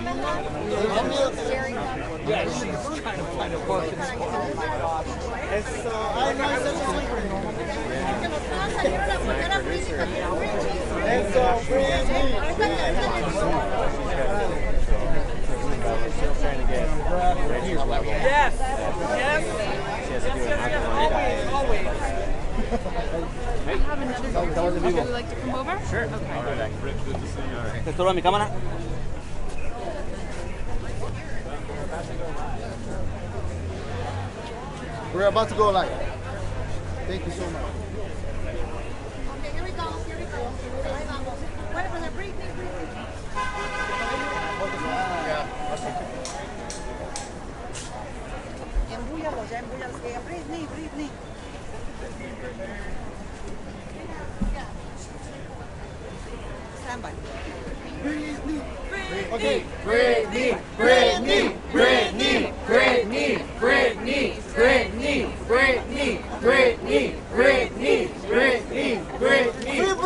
Telemundo. Ay, no, ese es Que nos puedan salir a la primera crítica. eso, Britney. Yes. Always. I have another video. Would you like to come over? Sure. Okay. ¿Te estorba mi cámara? We're about to go live. Thank you so much. Okay, here we go. Ahí vamos. Bueno, pues el Britney. Embúyalos, que Britney. Stand by. Okay. Britney. Free Britney!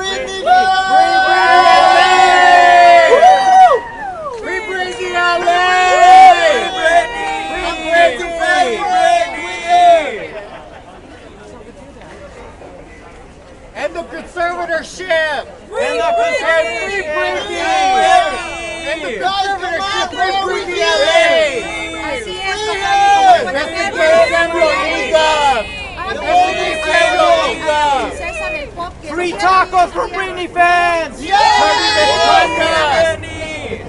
Free Britney LA! And the conservatorship! And the Free Britney! And the conservatorship! Free Britney LA! Así es, papá. Investigate Samuel César el Pop, que Free no tacos quiere for ni Britney fans.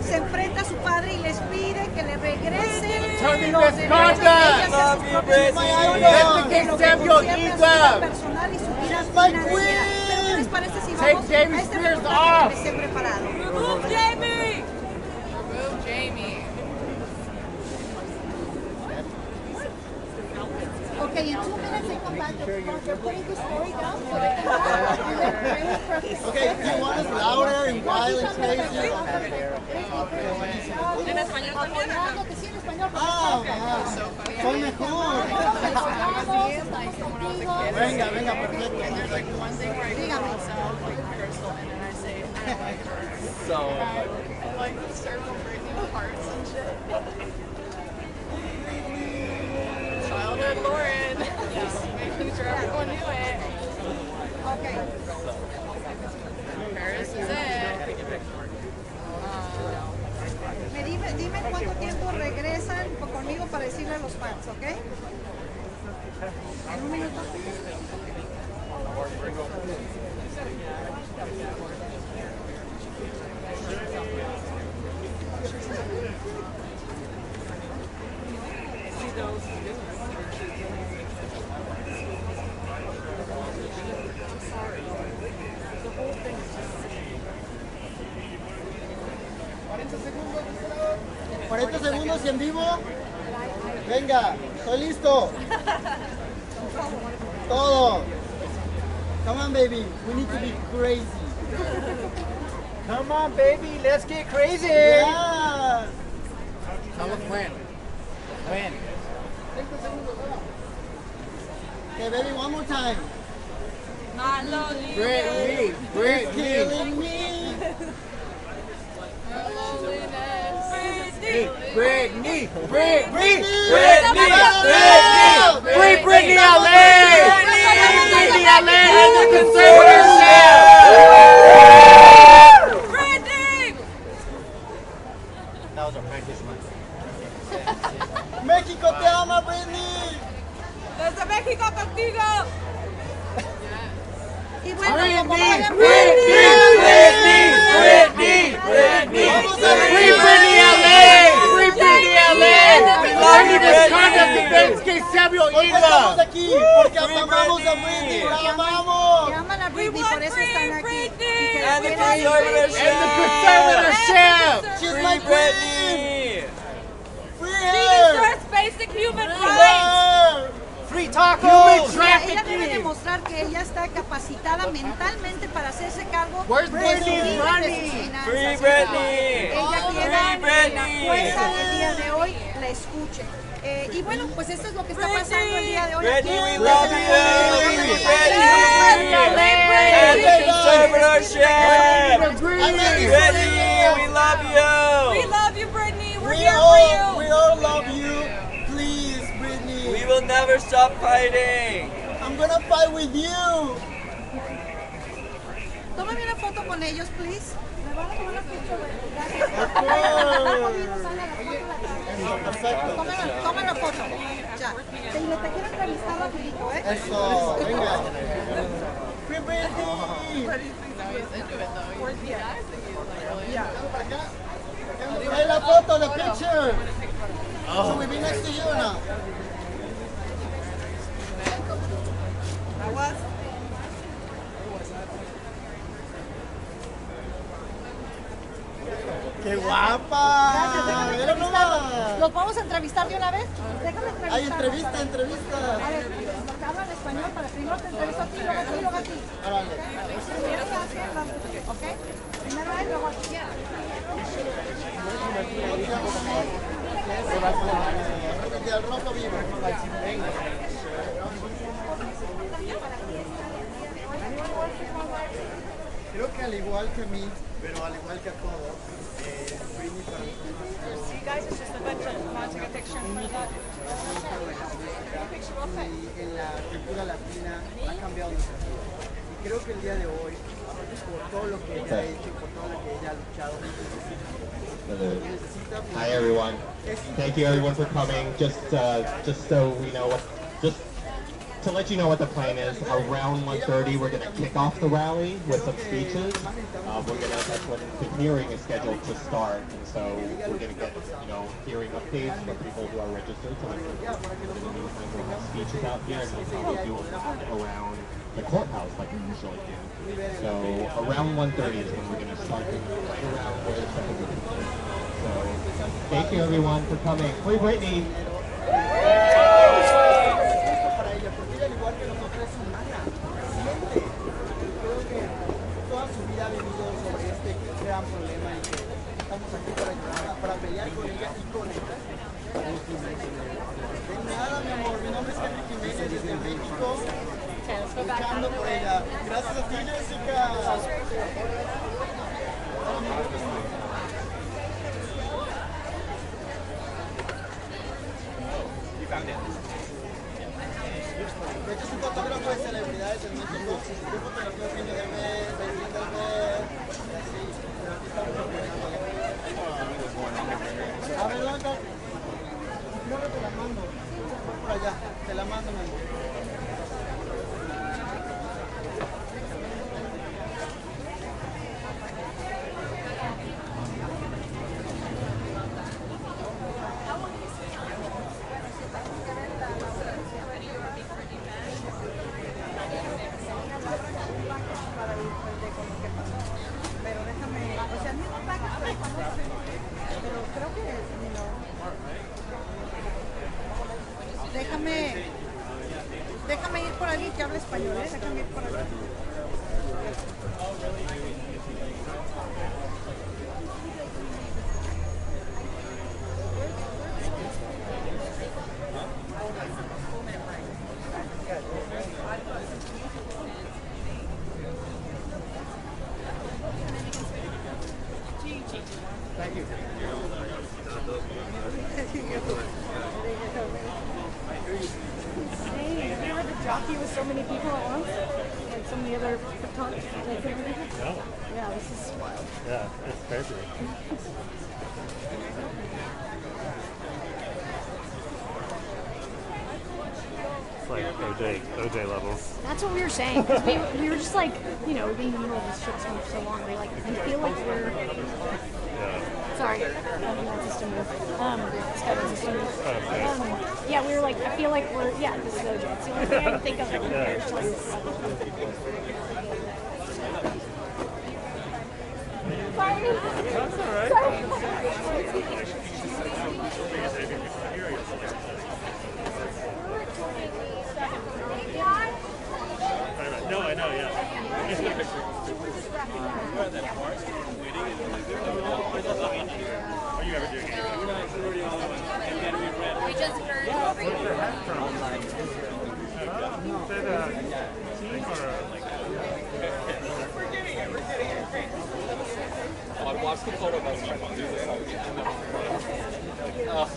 se enfrenta a su padre y les pide que le regresen Turning los derechos de ellas a sus misconduct. propios hijos, Investigate lo que Samuel concierne a su vida Edom. personal y su vida financiera. Pero ¿qué les parece si Take vamos Jamie a este Spears reportaje que off. les he preparado? Remove Jamie. Okay, in 2 minutes they come back. They're putting the story down so they can back. Okay, do you want us louder and wild and crazy? En español también. Apoyándote, sí, en español. Ah, soy mejor. Venga, perfecto. Dígame. Childhood Lauren. Just making sure everyone knew it. Okay. Paris is it. Dime cuánto tiempo regresan conmigo para decirle a los fans, ¿ok? En un minuto. ¿40 segundos y en vivo? Venga, estoy listo. Todo. Come on, baby. We need to be crazy. Come on, baby, let's get crazy. Yeah. Tell us when. When? Okay, baby, one more time. Not lonely. Britney. Killing me. Loneliness. Britney. Britney. Free Britney LA! Free Britney LA and the conservatorship! Britney! That was a practice run. México te ama, Britney. Desde México contigo. Y bueno, Britney, como pueden Britney, ver, Free Britney LA! Free Britney LA! Britney misconduct against K. Samuel ¿Por qué estamos Edom! aquí? Porque amamos a Britney. ¡La amamos! que aman a Britney, por eso están aquí. Y que And the quieren- And the conservatorship! She's my queen. Free She her. deserves basic human Free rights. her. Free tacos. Ella debe demostrar que ella está capacitada mentalmente para hacerse cargo Where's de su Britney's vida y de money? sus finanzas. Free Britney. Ella quiere Free que la Britney. jueza el día de hoy la escuche. Y bueno, pues esto es lo que está pasando el día de hoy. Britney, aquí. we love you. Britney. And the conservatorship. Britney! Britney, we love you. We love you, Britney. We'll never stop fighting. I'm gonna fight with you. Tómame una foto con ellos, please. Me van a tomar una foto. Perfecto. Toma la foto. Ya. Te quiero entrevistar rapidito, ¿eh? Eso, venga. Free Britney. Hey, la foto, the picture. So we be next to you now. ¡Qué guapa! Gracias, Mira nomás. ¿Los vamos a entrevistar de una vez? Déjame entrevistar. Hay entrevista. A ver, los que hablan español, para primero te entrevisto a ti, luego a ti, luego a ti. Órale. ¿Ok? Primero a él, luego a ti. El rojo vivo. Venga. Creo que al igual que a mí, pero al igual que a todos, Britney para mí y en la cultura latina ha cambiado nuestra vida. Y creo que el día de hoy, por todo lo que ella ha hecho, por todo lo que ella ha luchado, Hi everyone. Thank you everyone for coming. Just so we know what, just to let you know what the plan is. Around 1:30, we're going to kick off the rally with some speeches. That's when the hearing is scheduled to start, and so we're going to get hearing updates from people who are registered. So in the meantime, we'll have speeches out here, and we'll probably do them around the courthouse like we usually do. So around 1:30 is when we're going to start, right around where the second meeting is. So thank you everyone for coming. Free Britney! para ella, porque ella al igual que nosotros es humana, siente. Creo que toda su vida ha vivido sobre este gran problema y que estamos aquí para ayudarla, para pelear con ella y con ella. De nada, mi amor, mi nombre es Hilton Pitbull desde México, luchando por ella. Gracias a ti, Jessica. De hecho, es un fotógrafo de celebridades en México. Yo fotografía a fin de mes, de fin del mes, y así. Pero aquí estamos apoyando. A ver, Blanca. Creo que te la mando. Por allá, te la mando, mi amor. Déjame ir por alguien que hable español, ¿eh? Déjame ir por alguien. Thank you. Jockey with so many people at once, and so many other photographers. No. Yeah, this is wild. Yeah, it's crazy. It's like OJ levels. That's what we were saying. 'Cause we were just like, being in the middle of this shit for so long. We feel like we're. Yeah. Sorry, that system move. This guy does system move. Okay. Yeah, we were like, I feel like we're, this is OJ. It's the only thing I can think of that compares to this. Sorry. That's all right. No, I know, yeah. Are you ever doing it? We just heard Where's your hat from? Is it a team or We're getting it. I'll watch the photo of us trying to do this. I'll get to know.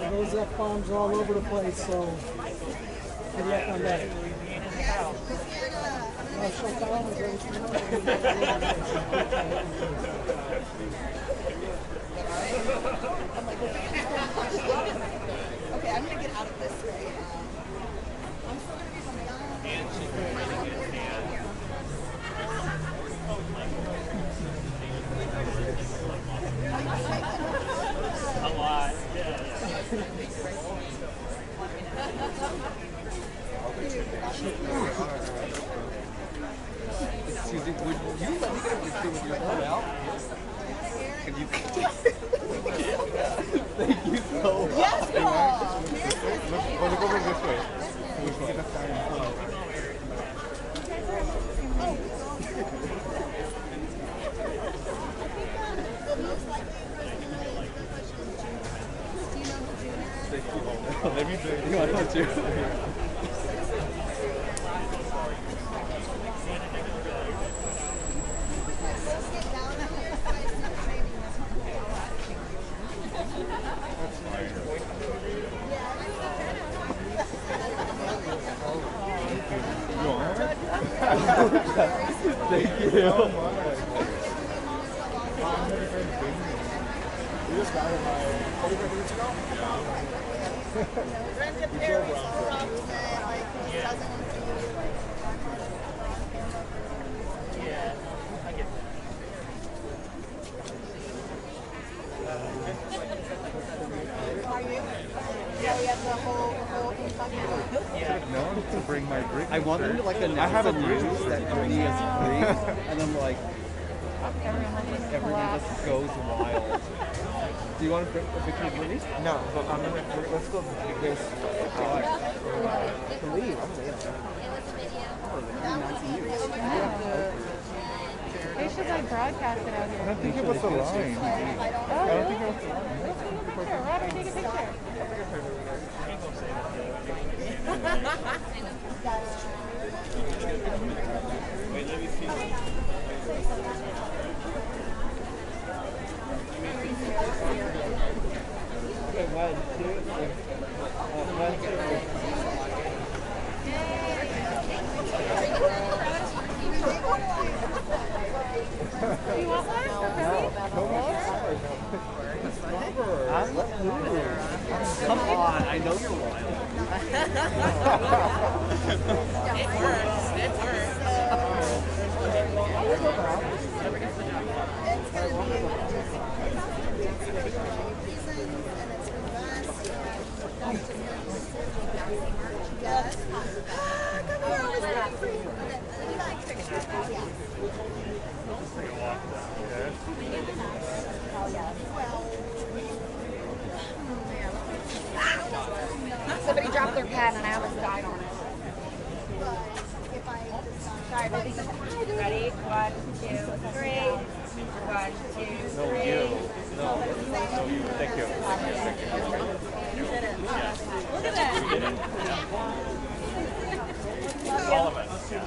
Those F-bombs all over the place, so good luck on that. Okay, I'm gonna get out of this way. A lot. Excuse me, would you let me get a picture with your phone out? Can you? Thank you so much. Yes, Paul. Look over this way. Which one? Let me do it. You want to touch you? Thank you. You just got it like 45 minutes ago? Yeah, I get No, to bring my Britney. I want them to like announce the news that Britney is free, and I'm like, everyone just goes wild. Do you want a picture of Britney? No, but I'm gonna let's go because to leave. I'm leaving. They should like broadcast it out here. I don't think it was the line. Oh, really? Here, Robert, take a picture. Wait, let me see. Okay, 1, 2, Do you want one? Come on, I know you're wild. It works. It works. Somebody dropped their pen and I almost died on it. Sorry, baby. Ready? 1, 2, 3. 1, 2, 3. No, you. No, you. Thank you. Look at that. All of us. Yeah.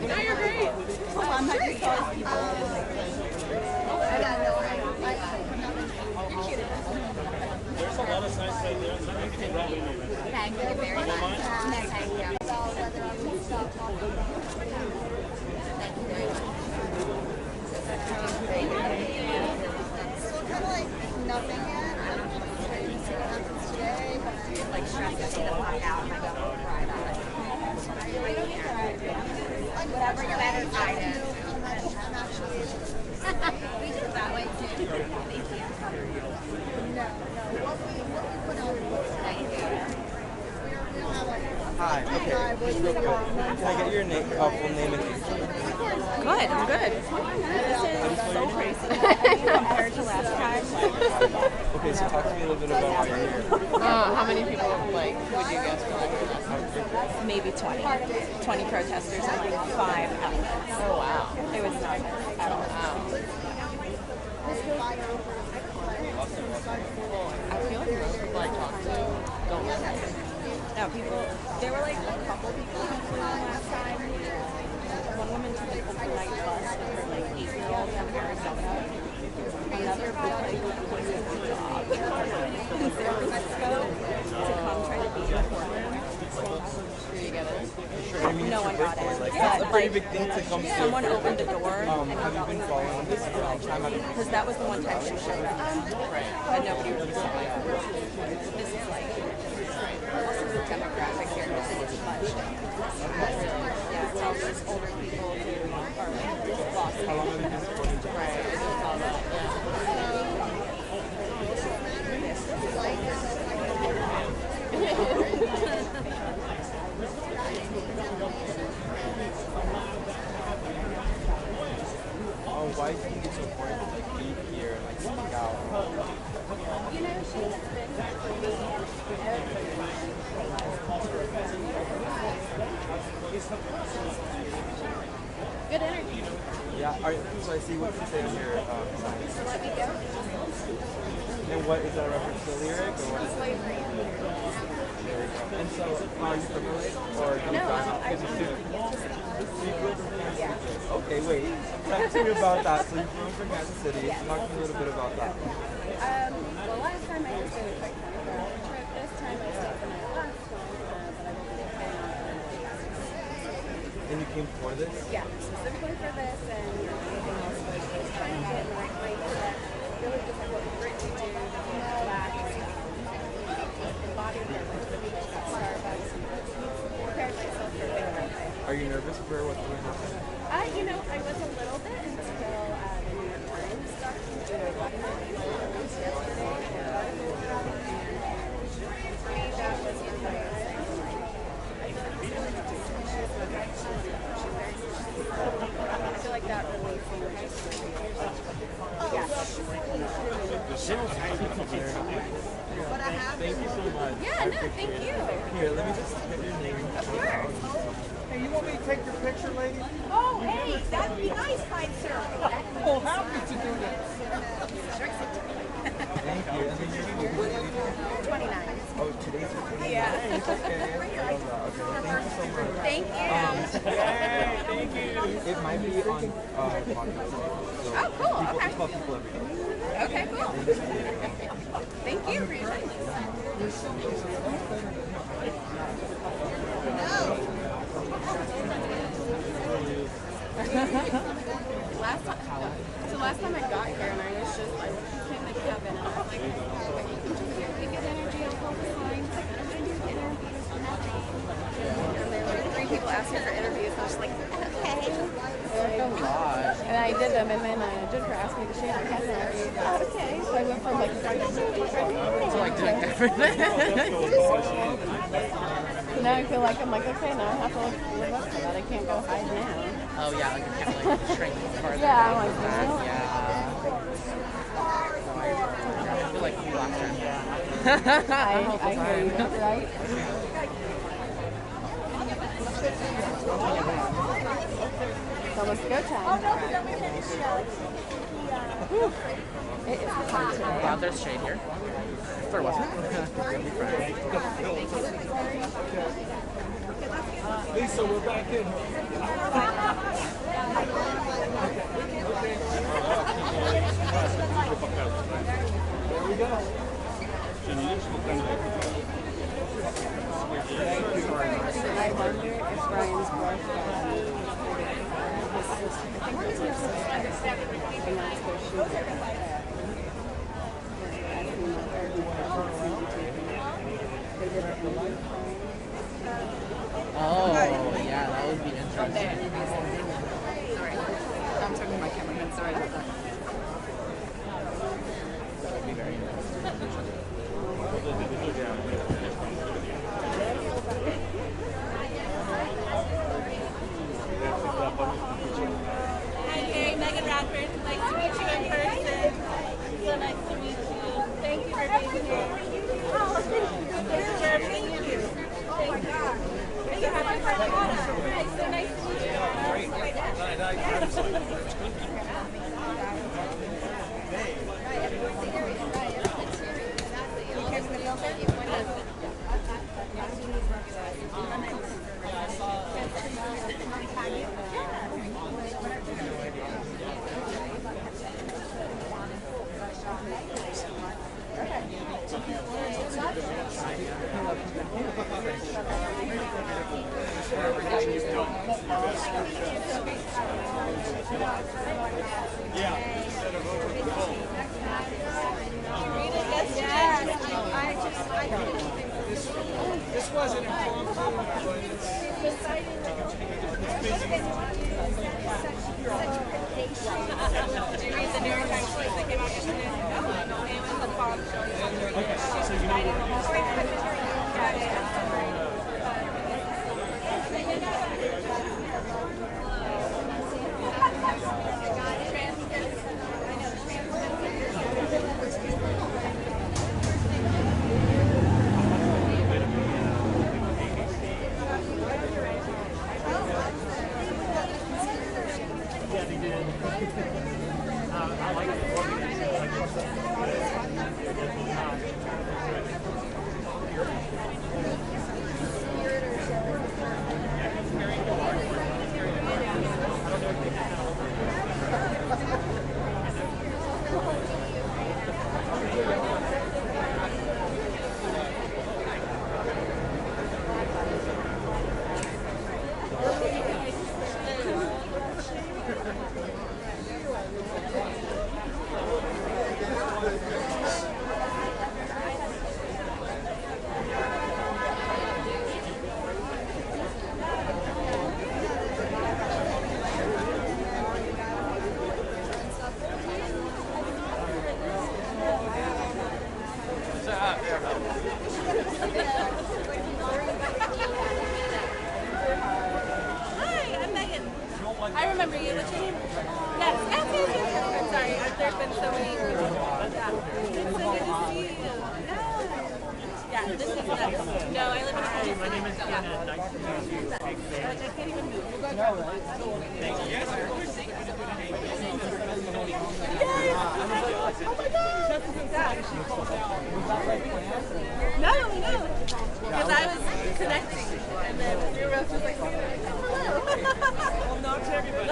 No, you're great. I'm not used to all these people. There's a lot of signs right there. Thank you very much. Thank you. Still kind of like nothing yet. I'm trying to see what happens today, but I get like stressed to see the pot out and I go right on it. Like whatever you're better excited. I'm actually we do it that way too. No. What we Can I get your name, full name and age? Good, I'm good. This is so crazy compared to last time. Okay, so talk to me a little bit about why you're here. How many people, like, would you guess were like maybe 20. 20 protesters, I think 5 outlets. Oh, wow. It was not at all. Wow. I feel like most people I talked to don't listen. No, people, there were like a couple people who flew in last time. One woman took an overnight bus with her like 8-year-old from Arizona. Another booked like a job in San Francisco to come try to be in Portland. Did you get it? Sure, I mean, No one got it. Like, Yeah, that's a pretty big thing to come to. Someone opened the door and have you been following this for a long time? because that was the one time she showed up. But nobody really saw it. This is like also the demographic here is much different. Yeah, it's all these older people who are like lost. How long have you been supporting Jack? Right, I just saw that. Oh, why do you think it's so important to like be here and like speak out? You know, she's been for me good energy. Yeah, so I see what you say on your sign. Let me go. And what is that a reference to the lyric or what is it? Slavery. And so, are you from LA or do you drive out? Because you Okay, wait. Talk to me about that. So you flew from Kansas City. Talk to me a little bit about that. Well, last time I just did a quick 24-hour trip. This time I stayed for my last one, but I will be staying on. And you came for this? Yeah, specifically for this, and anything else was just trying to get in the right mindset. Really just like what Britney do, relax, embody her, went to the beach, got Starbucks, and prepared myself for a big birthday. Are you nervous for what's going to happen? You know, I was a little bit until the New York Times stuff yesterday. For me, that was embarrassing. I feel like that really yeah. Thank you so much. Yeah, no, thank you. Here, let me just get your name. Of course. Hey, you want me to take your picture, lady? Oh, hey, that'd be nice, fine sir. Oh, happy to do that. Thank you. And then you're 29. Oh, today's your birthday? Yeah. Okay. Thank you so much. Thank you. Thank you. It might be on podcast. So Oh, cool. People, Okay. It's called People Every Day. Okay, cool. Thank you for your time. last time I got here and I was just like, came to Kevin and I was like, you get energy, I'll hold the sign. Like, I want to do interviews for nothing. And then like 3 people asked me for interviews and I was just like, okay. And I did them, and then Jennifer asked me to share my cousin. Okay. So I went from like to like doing everything. So now I feel like I'm like, okay, now I have to live up to that. I can't go hide now. Oh yeah, like you can't like shrink further. Yeah, I'm like, that. Yeah. I feel like you lost your I hear you, right? So let's go time. It is hot today. Glad there's shade here. There wasn't. Lisa, we're back in. There we go. I wonder if Brian's birthday his sister. I think his sister. And that's where she was. Oh, yeah, that would be interesting. Sorry. I'm talking to my cameraman. Sorry about that. That would be very interesting. This wasn't impromptu, but it's busy. Did you read the New York Times piece that came out yesterday? It was a bombshell. Okay, so you know I remember you. What's your name? Yes. I'm sorry. There's been so many. Yeah. It's so good to see you. Yeah, this is nuts. No, I live in Hey, my name is Anna. Nice to meet you. I can't even move. No, right? Thank you. Yes, sir. No, no. Because I was connecting. And then your ref was like, well, not to everybody.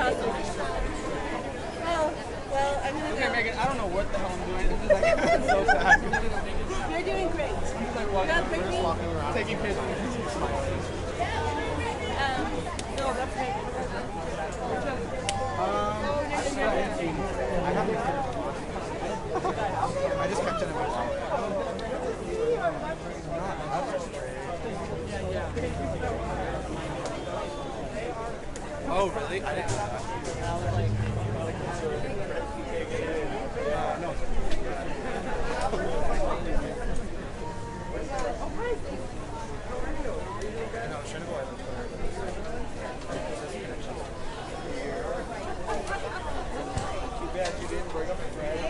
Well, I'm going to go. Okay, Megan, I don't know what the hell I'm doing. This is like so sad. You're doing great. He's like walking around, taking pictures. No, that's great. I just kept it in my wallet. Oh, really? I didn't know that. No. Too bad you didn't bring up a friend.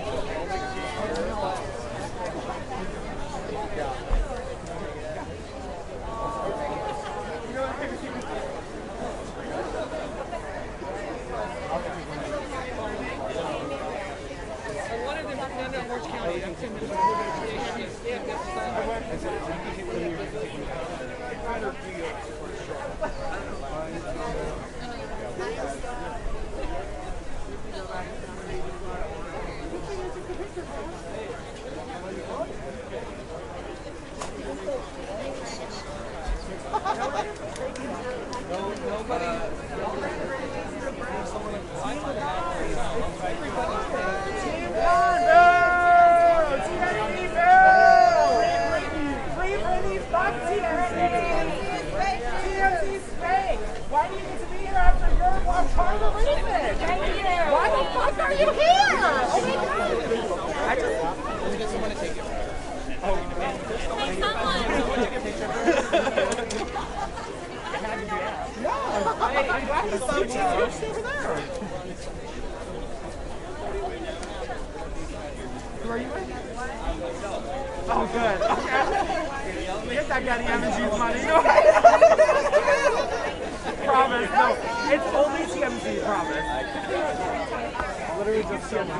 Why do you need to be here after your part of the reason? Why the fuck are you here? Oh my god! I just let me get someone to take it. Oh, hey, someone! Yeah. Hey, I'm glad you saw me over there. Who are you with? Oh, good. Okay. Get that guy the M&G's money. Promise, no. It's only TMZ, promise. Literally just TMZ.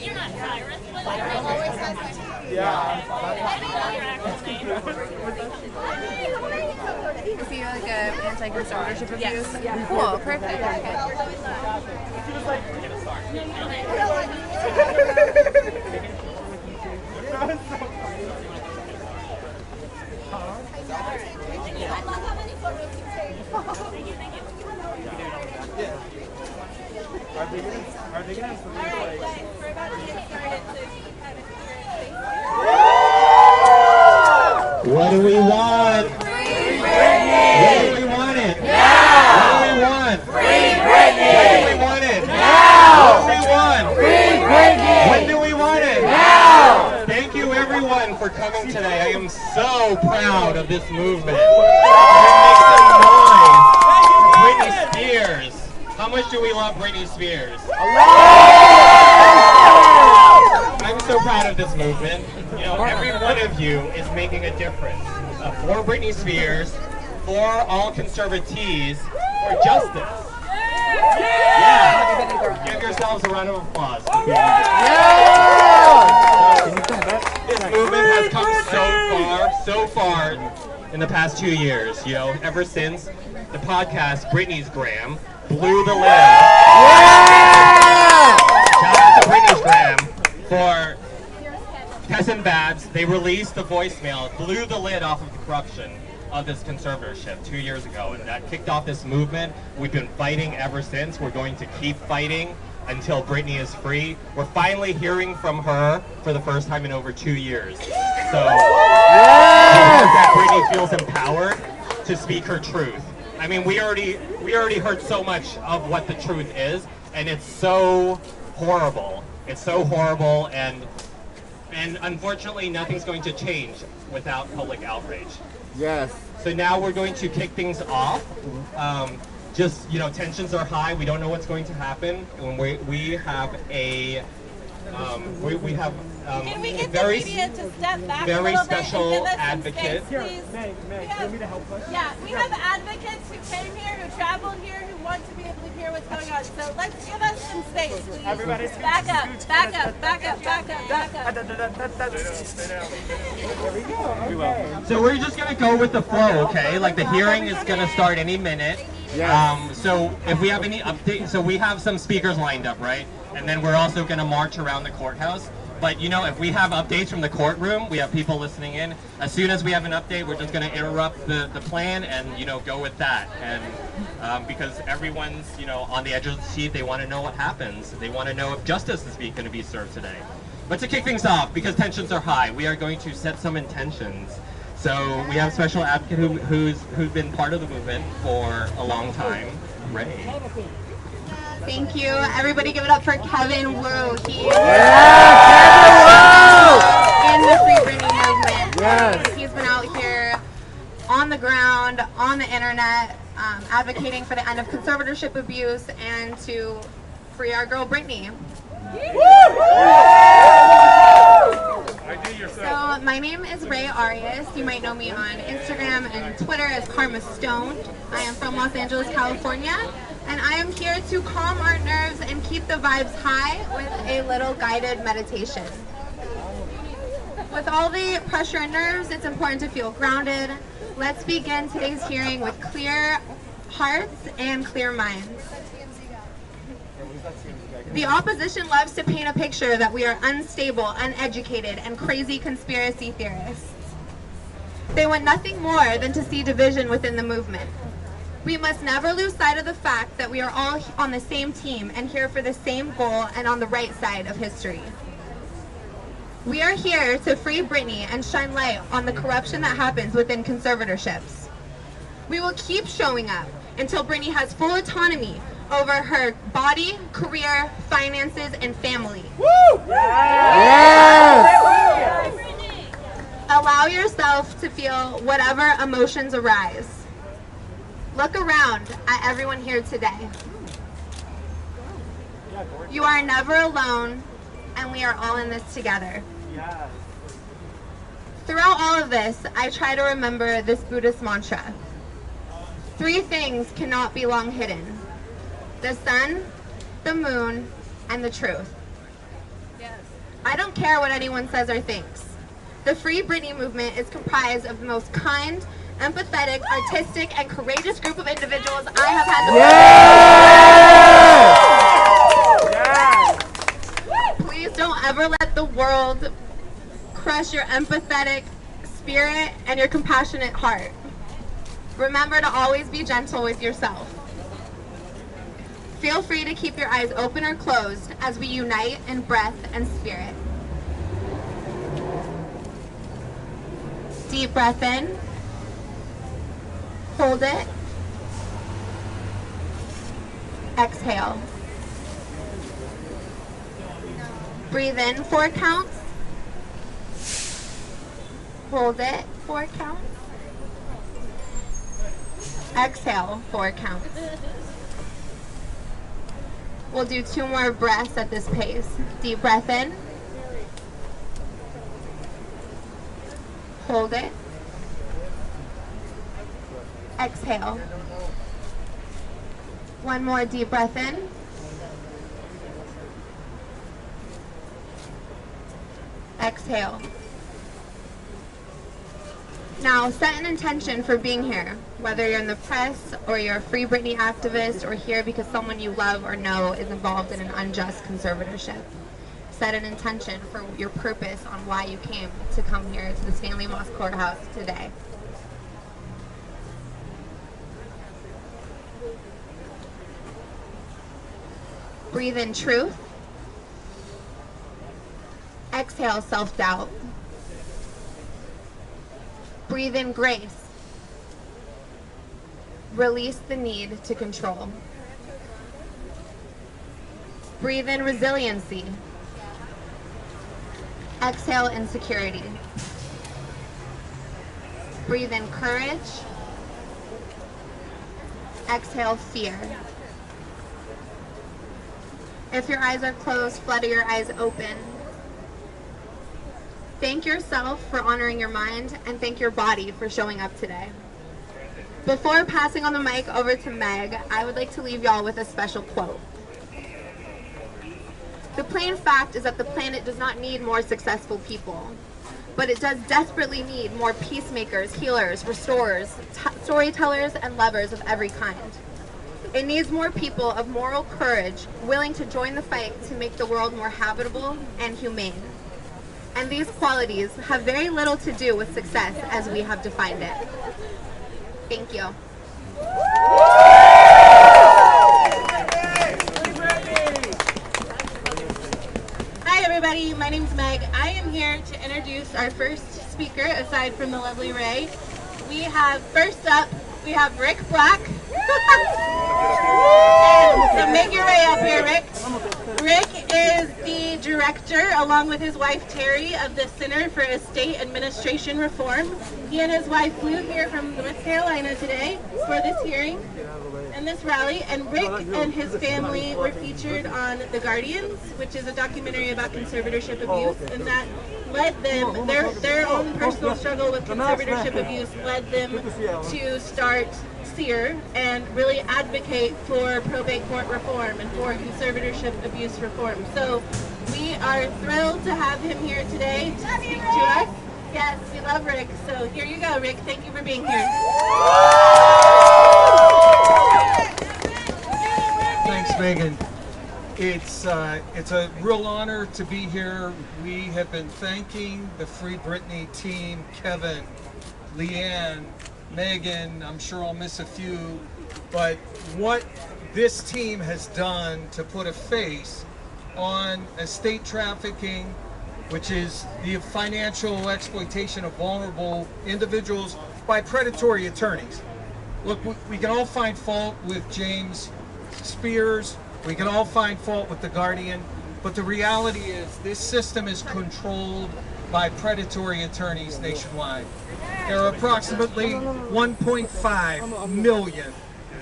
You're not Cyrus, but Is he like an anti-conservatorship abuse? Yeah. Cool, perfect. Are they gonna have something like... we're about to get started, so you can kind of What do we want? Free Britney! When do we want it? Now! What do we want? Free Britney! When do we want it? Now! What do we want? Free Britney! When do we want it? Now! Thank you everyone for coming today. I am so proud of this movement. Make some noise. Britney Spears. How much do we love Britney Spears? I'm so proud of this movement. You know, every one of you is making a difference. For Britney Spears, for all conservatees, for justice. Yeah! Give yourselves a round of applause. This movement has come so far in the past 2 years. You know, ever since the podcast Britney's Gram blew the lid. Shout out to Britney's Gram for Tess and Babs. They released the voicemail, blew the lid off of the corruption of this conservatorship 2 years ago, and that kicked off this movement. We've been fighting ever since. We're going to keep fighting until Britney is free. We're finally hearing from her for the first time in over 2 years. So I hope that Britney feels empowered to speak her truth. I mean, we already heard so much of what the truth is, and it's so horrible. It's so horrible, and unfortunately, nothing's going to change without public outrage. Yes. So now we're going to kick things off. Just, you know, tensions are high. We don't know what's going to happen. And we have a we have Can we get very the media to step back very a little special bit and give us advocate. some space, please? Meg, do you want me to help us? Yeah, we have advocates who came here, who traveled here, who want to be able to hear what's going on. So let's give us some space, please. Everybody back up, back up, back up, back up, back up. There we go. Okay. So we're just gonna go with the flow, okay? Like the hearing is gonna start any minute. So if we have any updates, so we have some speakers lined up, right? And then we're also gonna march around the courthouse. But you know, if we have updates from the courtroom, we have people listening in. As soon as we have an update, we're just gonna interrupt the plan and, you know, go with that. And because everyone's, you know, on the edge of the seat, they wanna know what happens. They wanna know if justice is gonna be served today. But to kick things off, because tensions are high, we are going to set some intentions. So we have a special advocate who's been part of the movement for a long time, Ray. Thank you. Everybody give it up for Kevin Wu. He is in the Free Britney movement. Yes. He's been out here on the ground, on the internet, advocating for the end of conservatorship abuse and to free our girl Britney. So my name is Ray Arias. You might know me on Instagram and Twitter as Karma Stoned. I am from Los Angeles, California, and I am here to calm our nerves and keep the vibes high with a little guided meditation. With all the pressure and nerves, it's important to feel grounded. Let's begin today's hearing with clear hearts and clear minds. The opposition loves to paint a picture that we are unstable, uneducated, and crazy conspiracy theorists. They want nothing more than to see division within the movement. We must never lose sight of the fact that we are all on the same team and here for the same goal and on the right side of history. We are here to free Britney and shine light on the corruption that happens within conservatorships. We will keep showing up until Britney has full autonomy over her body, career, finances, and family. Woo! Yes! Allow yourself to feel whatever emotions arise. Look around at everyone here today. You are never alone, and we are all in this together. Throughout all of this, I try to remember this Buddhist mantra. 3 things cannot be long hidden: the sun, the moon, and the truth. I don't care what anyone says or thinks. The Free Britney movement is comprised of the most kind, empathetic, artistic, and courageous group of individuals I have had the Please don't ever let the world crush your empathetic spirit and your compassionate heart. Remember to always be gentle with yourself. Feel free to keep your eyes open or closed as we unite in breath and spirit. Deep breath in. Hold it. Exhale. Breathe in 4 counts. Hold it 4 counts. Exhale 4 counts. We'll do 2 more breaths at this pace. Deep breath in. Hold it. Exhale. 1 more deep breath in. Exhale. Now set an intention for being here, whether you're in the press or you're a Free Britney activist or here because someone you love or know is involved in an unjust conservatorship. Set an intention for your purpose on why you came to come here to the Stanley Moss Courthouse today. Breathe in truth. Exhale self-doubt. Breathe in grace. Release the need to control. Breathe in resiliency. Exhale insecurity. Breathe in courage. Exhale fear. If your eyes are closed, flutter your eyes open. Thank yourself for honoring your mind and thank your body for showing up today. Before passing on the mic over to Meg, I would like to leave y'all with a special quote. The plain fact is that the planet does not need more successful people, but it does desperately need more peacemakers, healers, restorers, storytellers, and lovers of every kind. It needs more people of moral courage willing to join the fight to make the world more habitable and humane. And these qualities have very little to do with success as we have defined it. Thank you. Hi everybody, my name's Meg. I am here to introduce our first speaker, aside from the lovely Ray. We have, first up, we have Rick Black. So make your way up here, Rick. Rick is the director, along with his wife Terry, of the Center for Estate Administration Reform. He and his wife flew here from North Carolina today for this hearing and this rally. And Rick and his family were featured on The Guardians, which is a documentary about conservatorship abuse, and that led them, their own personal struggle with conservatorship abuse led them to start SEER and really advocate for probate court reform and for conservatorship abuse reform. So we are thrilled to have him here today to speak to us. Yes, we love Rick. So here you go, Rick. Thank you for being here. Thanks, Megan. It's a real honor to be here. We have been thanking the Free Britney team, Kevin, Leanne, Megan, I'm sure I'll miss a few, but what this team has done to put a face on estate trafficking, which is the financial exploitation of vulnerable individuals by predatory attorneys. Look, we can all find fault with James Spears, we can all find fault with The Guardian, but the reality is this system is controlled by predatory attorneys nationwide. There are approximately 1.5 million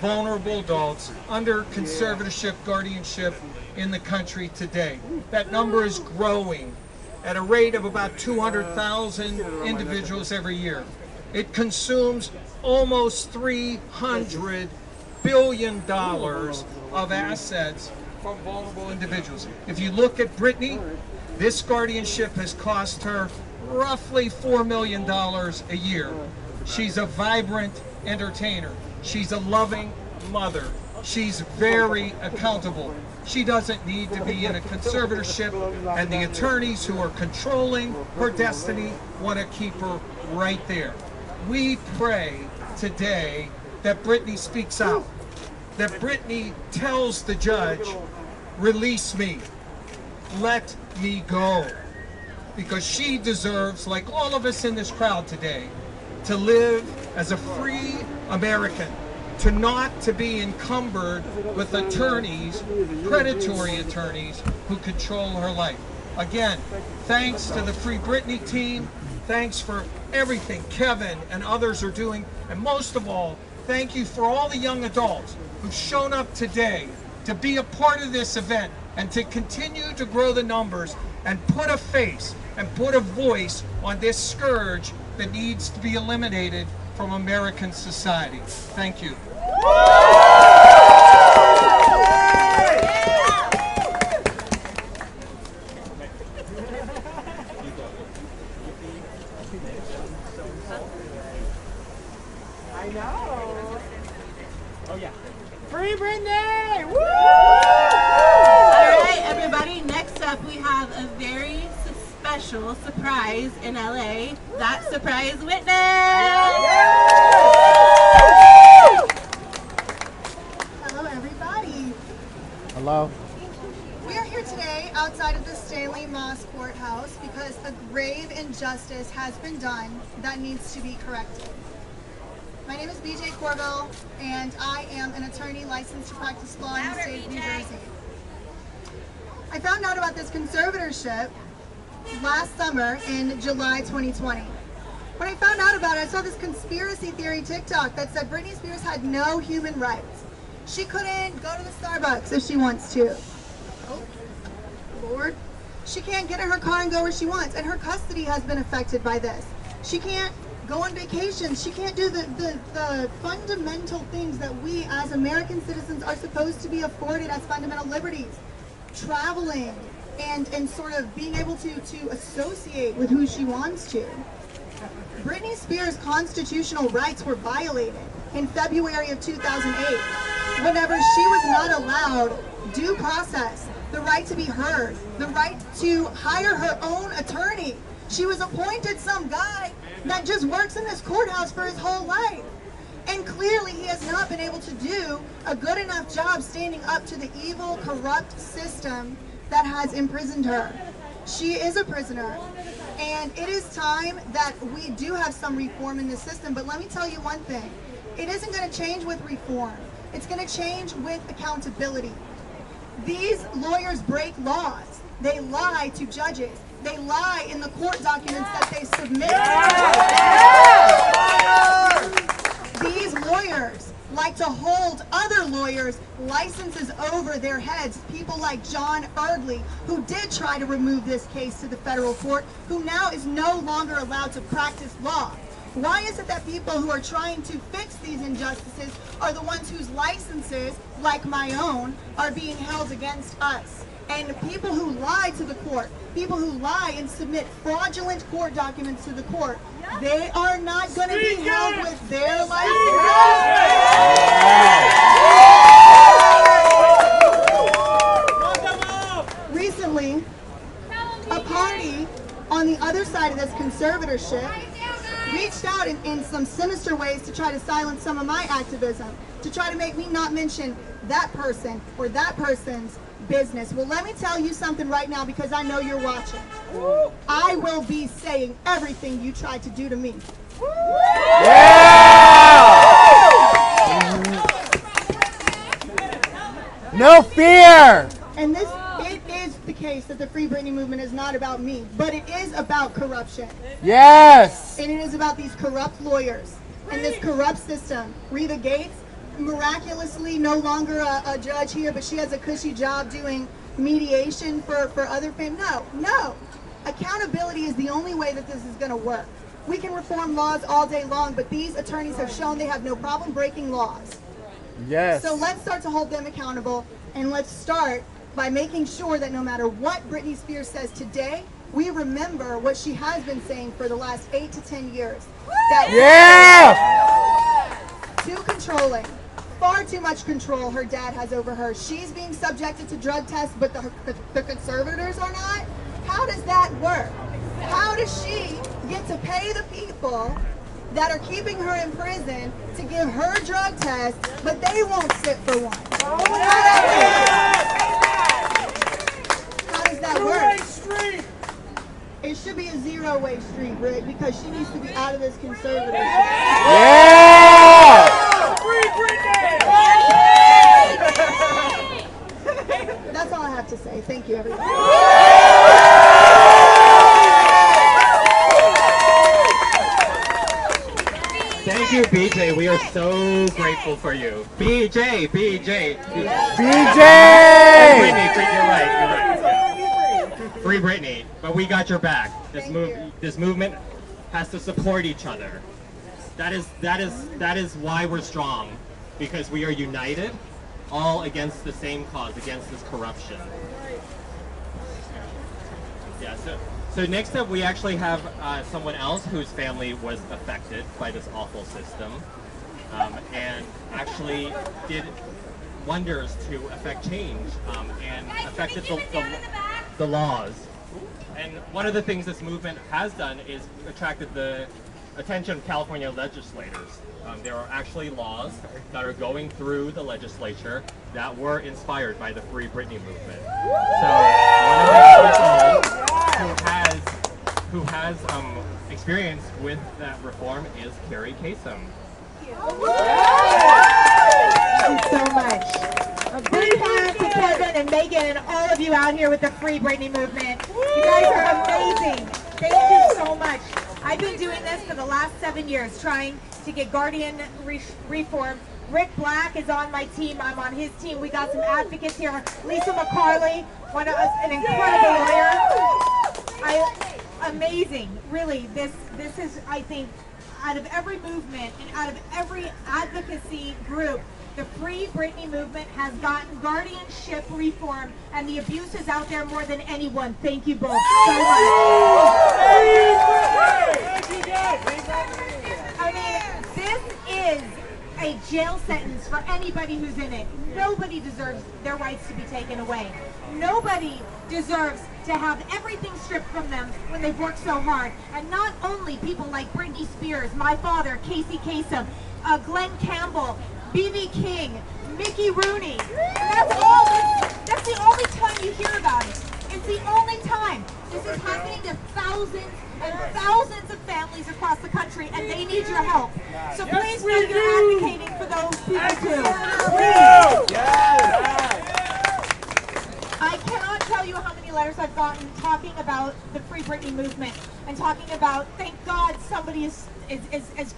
vulnerable adults under conservatorship guardianship in the country today. That number is growing at a rate of about 200,000 individuals every year. It consumes almost $300 billion of assets from vulnerable individuals. If you look at Britney, this guardianship has cost her roughly $4 million a year. She's a vibrant entertainer. She's a loving mother. She's very accountable. She doesn't need to be in a conservatorship, and the attorneys who are controlling her destiny want to keep her right there. We pray today that Britney speaks out, that Britney tells the judge, release me, let me go, because she deserves, like all of us in this crowd today, to live as a free American, to not to be encumbered with attorneys, predatory attorneys who control her life. Again, thanks to the Free Britney team, thanks for everything Kevin and others are doing, and most of all, thank you for all the young adults who've shown up today to be a part of this event and to continue to grow the numbers and put a face and put a voice on this scourge that needs to be eliminated from American society. Thank you. I know. Oh yeah. Free Britney! Woo! All right, everybody. Next up, we have a very special surprise in LA. That surprise witness. Hello, everybody. Hello. We are here today outside of the Stanley Moss Courthouse because a grave injustice has been done that needs to be corrected. My name is BJ Corbell, and I am an attorney licensed to practice law in the state of New Jersey. I found out about this conservatorship last summer in July 2020. When I found out about it, I saw this conspiracy theory TikTok that said Britney Spears had no human rights. She couldn't go to the Starbucks if she wants to. Oh, Lord. She can't get in her car and go where she wants, and her custody has been affected by this. She can't go on vacation. She can't do the fundamental things that we as American citizens are supposed to be afforded as fundamental liberties. Traveling and sort of being able to associate with who she wants to. Britney Spears' constitutional rights were violated in February of 2008 whenever she was not allowed due process, the right to be heard, the right to hire her own attorney. She was appointed some guy that just works in this courthouse for his whole life. And clearly he has not been able to do a good enough job standing up to the evil, corrupt system that has imprisoned her. She is a prisoner. And it is time that we do have some reform in this system. But let me tell you one thing. It isn't going to change with reform. It's going to change with accountability. These lawyers break laws. They lie to judges. They lie in the court documents that they submit. These lawyers like to hold other lawyers' licenses over their heads. People like John Erdley, who did try to remove this case to the federal court, who now is no longer allowed to practice law. Why is it that people who are trying to fix these injustices are the ones whose licenses, like my own, are being held against us? And people who lie to the court, people who lie and submit fraudulent court documents to the court, they are not going to be held with their licenses. Recently, a party on the other side of this conservatorship reached out in some sinister ways to try to silence some of my activism, to try to make me not mention that person or that person's business. Well, let me tell you something right now, because I know you're watching. I will be saying everything you tried to do to me. No fear! And it is the case that the Free Britney movement is not about me, but it is about corruption. Yes! And it is about these corrupt lawyers and this corrupt system. Reva Gates, miraculously no longer a judge here, but she has a cushy job doing mediation for other families. No. Accountability is the only way that this is going to work. We can reform laws all day long, but these attorneys have shown they have no problem breaking laws. Yes. So let's start to hold them accountable, and let's start by making sure that no matter what Britney Spears says today, we remember what she has been saying for the last 8 to 10 years. That too controlling. Far too much control her dad has over her. She's being subjected to drug tests, but the conservators are not. How does that work? How does she get to pay the people that are keeping her in prison to give her drug tests, but they won't sit for one? How does that work? It should be a zero-way street, Rick, because she needs to be out of this conservatorship. Yeah! That's all I have to say. Thank you, everybody. Thank you, BJ. We are so grateful for you. BJ! BJ! Britney, you're right. Free Britney, but we got your back. This movement has to support each other. That is why we're strong, because we are united, all against the same cause, against this corruption. Yeah. So next up, we actually have someone else whose family was affected by this awful system, and actually did wonders to affect change and affected the laws. And one of the things this movement has done is attracted the attention of California legislators. There are actually laws that are going through the legislature that were inspired by the Free Britney movement. So one of the people who has experience with that reform is Carrie Kasem. Thank you so much. A big hand to Kevin and Megan and all of you out here with the Free Britney movement. You guys are amazing. Thank you so much. I've been doing this for the last 7 years, trying to get guardian reform. Rick Black is on my team. I'm on his team. We got some advocates here. Lisa McCarley, an incredible lawyer. Amazing. Really, this is, I think, out of every movement and out of every advocacy group, the Free Britney movement has gotten guardianship reform, and the abuse is out there more than anyone. Thank you both so much. I mean, this is a jail sentence for anybody who's in it. Nobody deserves their rights to be taken away. Nobody deserves to have everything stripped from them when they've worked so hard. And not only people like Britney Spears, my father, Casey Kasem, Glenn Campbell, B.B. King, Mickey Rooney. That's all. That's the only time you hear about it. It's the only time. This is happening to thousands and thousands of families across the country, and they need your help. So please know you're advocating for those people too. I cannot tell you how many letters I've gotten talking about the Free Britney movement and talking about, thank God somebody has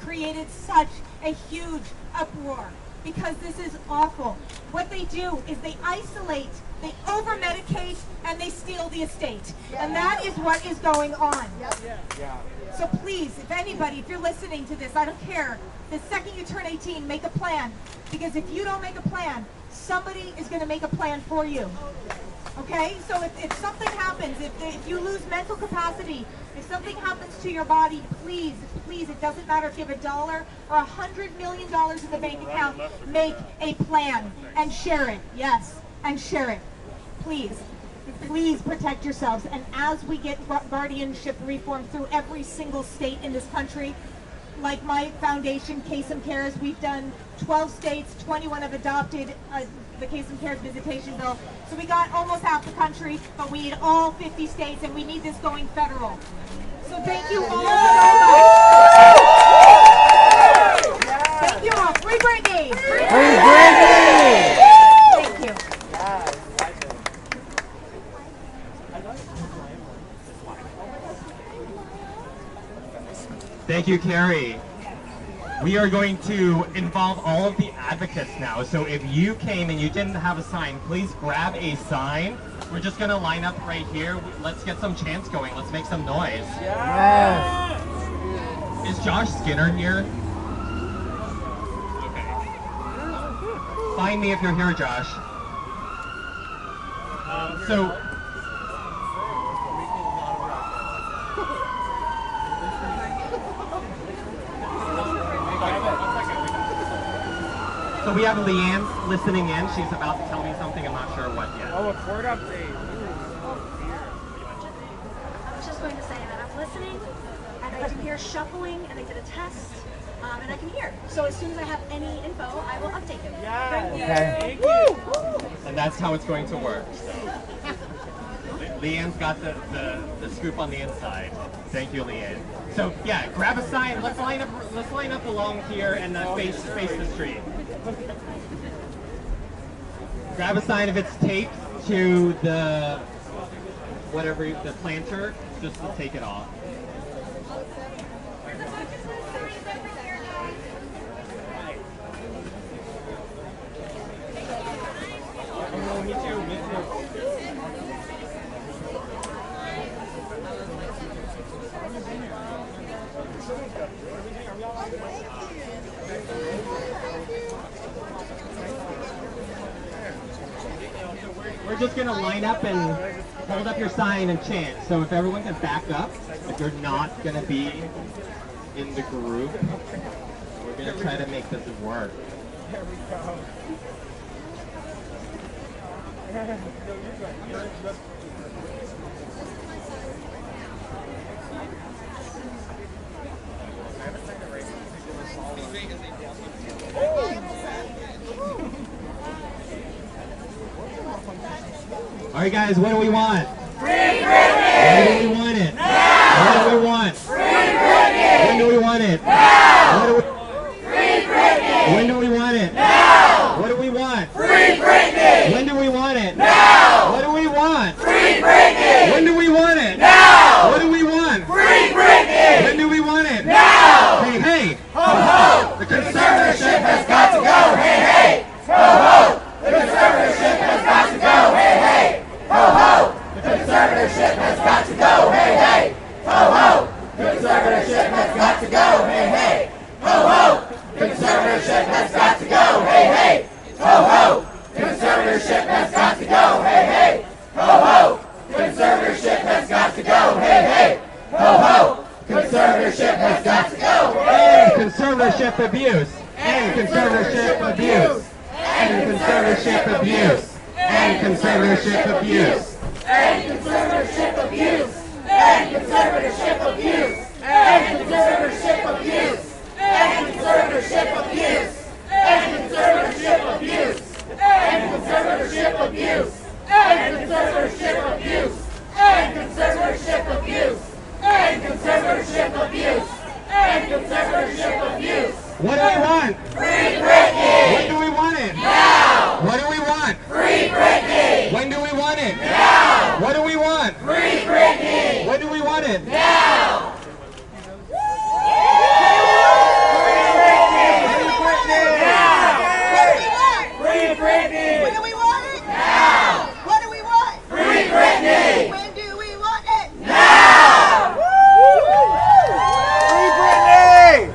created such a huge uproar, because this is awful. What they do is they isolate, they over-medicate, and they steal the estate. And that is what is going on. So please, if anybody, if you're listening to this, I don't care, the second you turn 18, make a plan. Because if you don't make a plan, somebody is going to make a plan for you. Okay? So if something happens, if you lose mental capacity, if something happens to your body, please, it doesn't matter if you have $1 or $100 million in the bank account, make a plan and share it. Yes, and share it. Please protect yourselves. And as we get guardianship reform through every single state in this country, like my foundation, Kasem Cares, we've done 12 states, 21 have adopted the Kasem Cares visitation bill. So we got almost half the country, but we need all 50 states, and we need this going federal. So thank you all so much. Thank you all. Free Britney! Free Britney! Thank you. Thank you, Carrie. We are going to involve all of the advocates now. So if you came and you didn't have a sign, please grab a sign. We're just going to line up right here. Let's get some chants going. Let's make some noise. Yes. Is Josh Skinner here? Okay. find me if you're here, Josh. So we have Leanne listening in. She's about to tell me something. I'm not sure what yet. Oh, a court update. I was just going to say that I'm listening, and I can hear shuffling, and I did a test, and I can hear. So as soon as I have any info, I will update you. Yeah. Okay. Woo! And that's how it's going to work. So. Leanne's got the scoop on the inside. Thank you, Leanne. So yeah, grab a sign. Let's line up along here and face the street. Grab a sign if it's taped to the the planter. Just to take it off. Me too. We're just going to line up and hold up your sign and chant. So if everyone can back up, if you're not going to be in the group, we're going to try to make this work. There we go. All right, guys, what do we want? Free Britney! When do we want it? Now! What do we want? Free Britney! When do we want it? Now! What do we... Free Britney! When do we want it? Now! What do we want? Free Britney! When do we want it? Now! What do we want? Free Britney! When do we want it? Now! What do we want? Free Britney! When do we want it? Now! Hey, hey! Ho ho! The conservatorship has got to go! Hey, hey! Ho ho! The conservatorship has got to go! Hey, hey! Ho ho! The conservatorship has got to go! Hey, hey! Ho ho! The conservatorship has got to go! Hey, hey! Ho ho! The conservatorship has got to go! Hey, hey! Ho ho! The conservatorship has got to go! Hey, hey! Ho ho! The conservatorship has got to go! Hey, hey! Ho ho! Conservatorship has got to go! End conservatorship abuse! End conservatorship abuse! End conservatorship abuse! End conservatorship abuse! End conservatorship abuse! End conservatorship abuse! End conservatorship abuse! End conservatorship abuse! End conservatorship abuse! End conservatorship abuse! End conservatorship abuse! End conservatorship abuse! End conservatorship abuse! End conservatorship abuse! What do we want? Free Britney! When do we want it? Now! What do we want? Free Britney! When do we want it? Now! What do we want? Free Britney! When do we want it? Now! Free Britney! When do we want it? Now! What do we want? Free Britney! When do we want it? Now! Free Britney!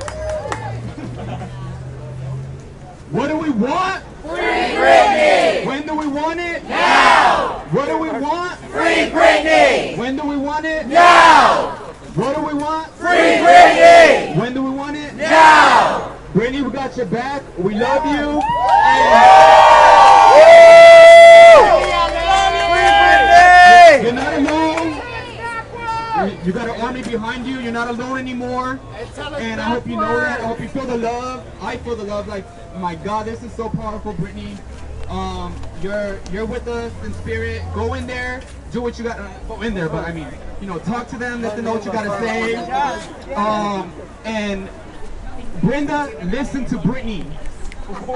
What do we want? Free Britney! When do we want it? Now! What do we want? Free Britney! When do we want it? Now! What do we want? Free Britney! When do we want it? Now! Brittany, we got your back. We love you. You're not alone. You got an army behind you. You're not alone anymore. And I hope you know that. I hope you feel the love. I feel the love. Like, my God, this is so powerful, Brittany. You're with us in spirit. Go in there. Do what you got. Go in there, but I mean, you know, talk to them. Let them know what you gotta say. And Brenda, listen to Brittany. Please.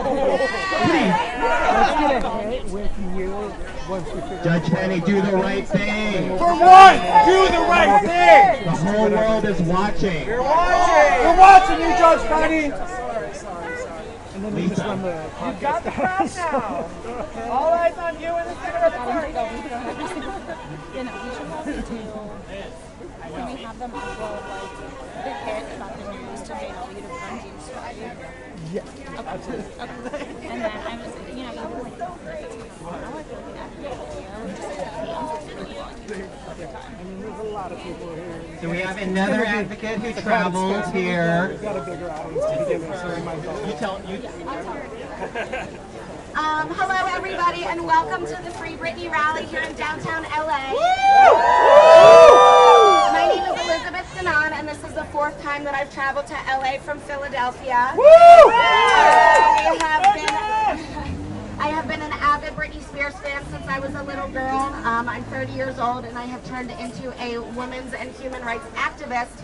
Let's get a hit with you once we figure Judge Penny, do the right thing. For once, do the right thing. The whole world is watching. You're watching. We're watching you, Judge Penny. And then we just run the You got the crowd now. All eyes on you in the center of the party. You know, we should have to do, when we have them as well, like, the hit that they were used to be able to fund you, so I Yeah, absolutely. And then I was, you know, So we have another advocate who travels here. We've got a bigger audience to begin with, so we might go. You tell. Hello, everybody, and welcome to the Free Britney rally here in downtown LA. My name is Elizabeth Danan, and this is the 4th time that I've traveled to LA from Philadelphia. I have been an avid Britney Spears fan since I was a little girl. I'm 30 years old, and I have turned into a women's and human rights activist.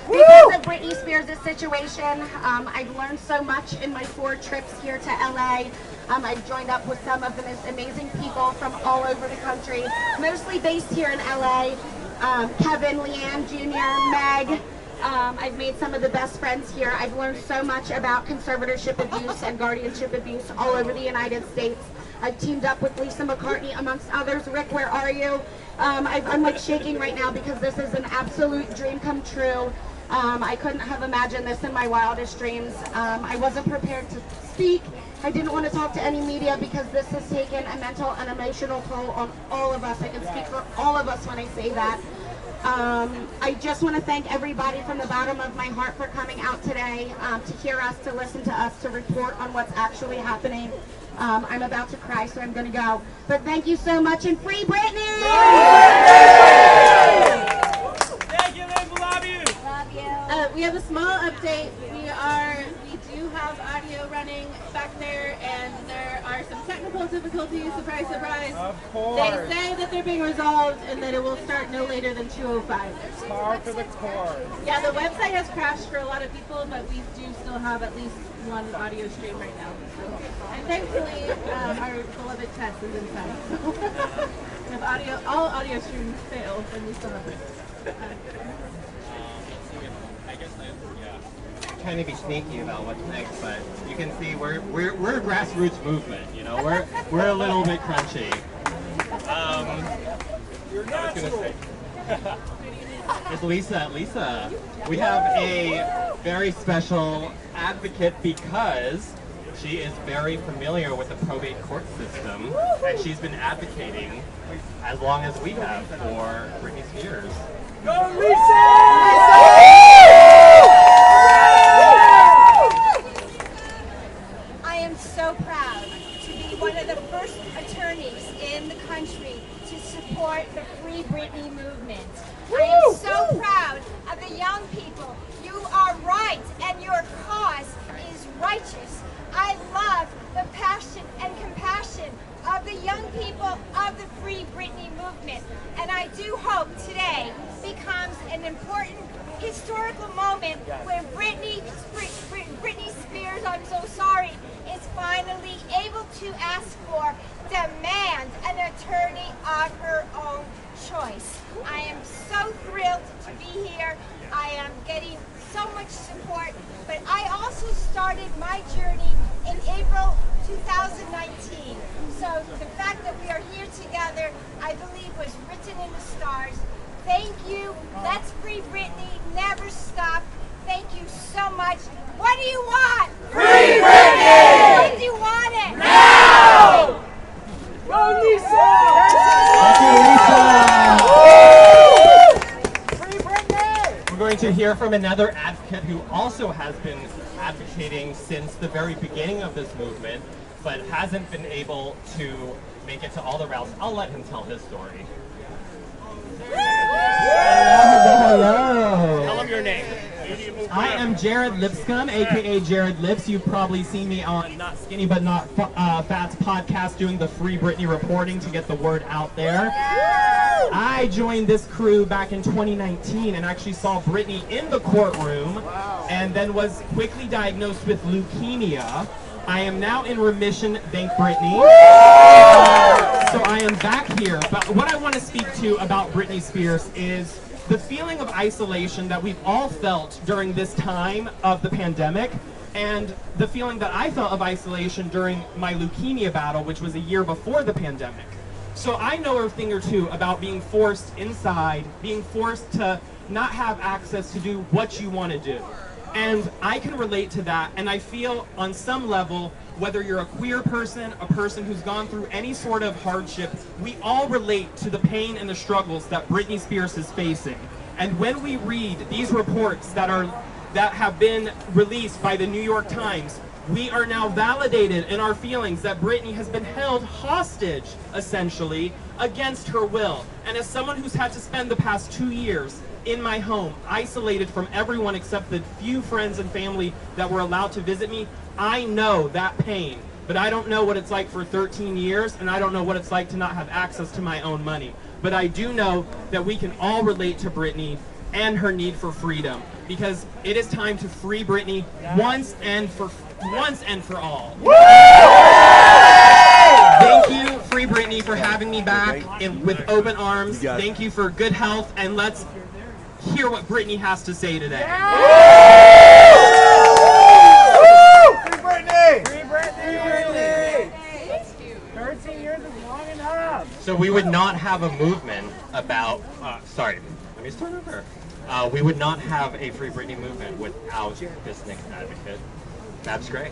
Because of Britney Spears' situation, I've learned so much in my 4 trips here to LA. I've joined up with some of the most amazing people from all over the country, mostly based here in LA. Kevin, Leanne Jr., Meg. I've made some of the best friends here. I've learned so much about conservatorship abuse and guardianship abuse all over the United States. I've teamed up with Lisa McCartney, amongst others. Rick, where are you? I'm like shaking right now because this is an absolute dream come true. I couldn't have imagined this in my wildest dreams. I wasn't prepared to speak. I didn't want to talk to any media because this has taken a mental and emotional toll on all of us. I can speak for all of us when I say that. I just want to thank everybody from the bottom of my heart for coming out today to hear us, to listen to us, to report on what's actually happening. I'm about to cry, so I'm going to go. But thank you so much, and free Britney! Thank you, Liz. Love you. Love you. We have a small update. We do have audio running back there, and there are some technical difficulties. Surprise, surprise. Of course. They say that they're being resolved and that it will start no later than 2:05. Par for the course. Yeah, the website has crashed for a lot of people, but we do still have at least one audio stream right now. And thankfully, our beloved Tess is inside. If all audio streams fail, then we still have it. Trying to be sneaky about what's next, but you can see we're a grassroots movement. You know, we're a little bit crunchy. You're natural. It's Lisa. Lisa, we have a very special advocate because she is very familiar with the probate court system, and she's been advocating as long as we have for Britney Spears. Go, Lisa! I am so proud to be one of the first attorneys in the country to support the Free Britney movement. I am so proud of the young people. You are right, and your cause is righteous. I love the passion and compassion of the young people of the Free Britney movement, and I do hope today becomes an important historical moment where Britney Spears, I'm so sorry, is finally able to ask for, demand an attorney of her own choice. I am so thrilled to be here. I am getting so much support, but I also started my journey in April 2019. So the fact that we are here together, I believe, was written in the stars. Thank you. Let's free Britney. Never stop. Thank you so much. What do you want? Free Britney! When do you want it? Now! Go, Lisa! Thank you, Lisa! Free Britney! We're going to hear from another advocate who also has been advocating since the very beginning of this movement, but hasn't been able to make it to all the routes. I'll let him tell his story. Hello. Tell him your name. I am Jared Lipscomb, aka Jared Lips. You've probably seen me on Not Skinny But Not Fat's podcast doing the Free Britney reporting to get the word out there. I joined this crew back in 2019 and actually saw Britney in the courtroom and then was quickly diagnosed with leukemia. I am now in remission, thank Britney. So I am back here, but what I want to speak to about Britney Spears is the feeling of isolation that we've all felt during this time of the pandemic, and the feeling that I felt of isolation during my leukemia battle, which was a year before the pandemic. So I know a thing or two about being forced inside, being forced to not have access to do what you want to do. And I can relate to that, and I feel on some level, whether you're a queer person, a person who's gone through any sort of hardship, we all relate to the pain and the struggles that Britney Spears is facing. And when we read these reports that have been released by the New York Times, we are now validated in our feelings that Britney has been held hostage, essentially, against her will. And as someone who's had to spend the past 2 years in my home, isolated from everyone except the few friends and family that were allowed to visit me, I know that pain. But I don't know what it's like for 13 years, and I don't know what it's like to not have access to my own money. But I do know that we can all relate to Britney and her need for freedom, because it is time to free Britney once and for all. Thank you, Free Britney, for having me back with open arms. Thank you for good health, and let's hear what Britney has to say today. Free Britney! Free Britney! 13 years is long enough. So we would not have a movement about, sorry, let me start over. We would not have a Free Britney movement without this next advocate. That's great.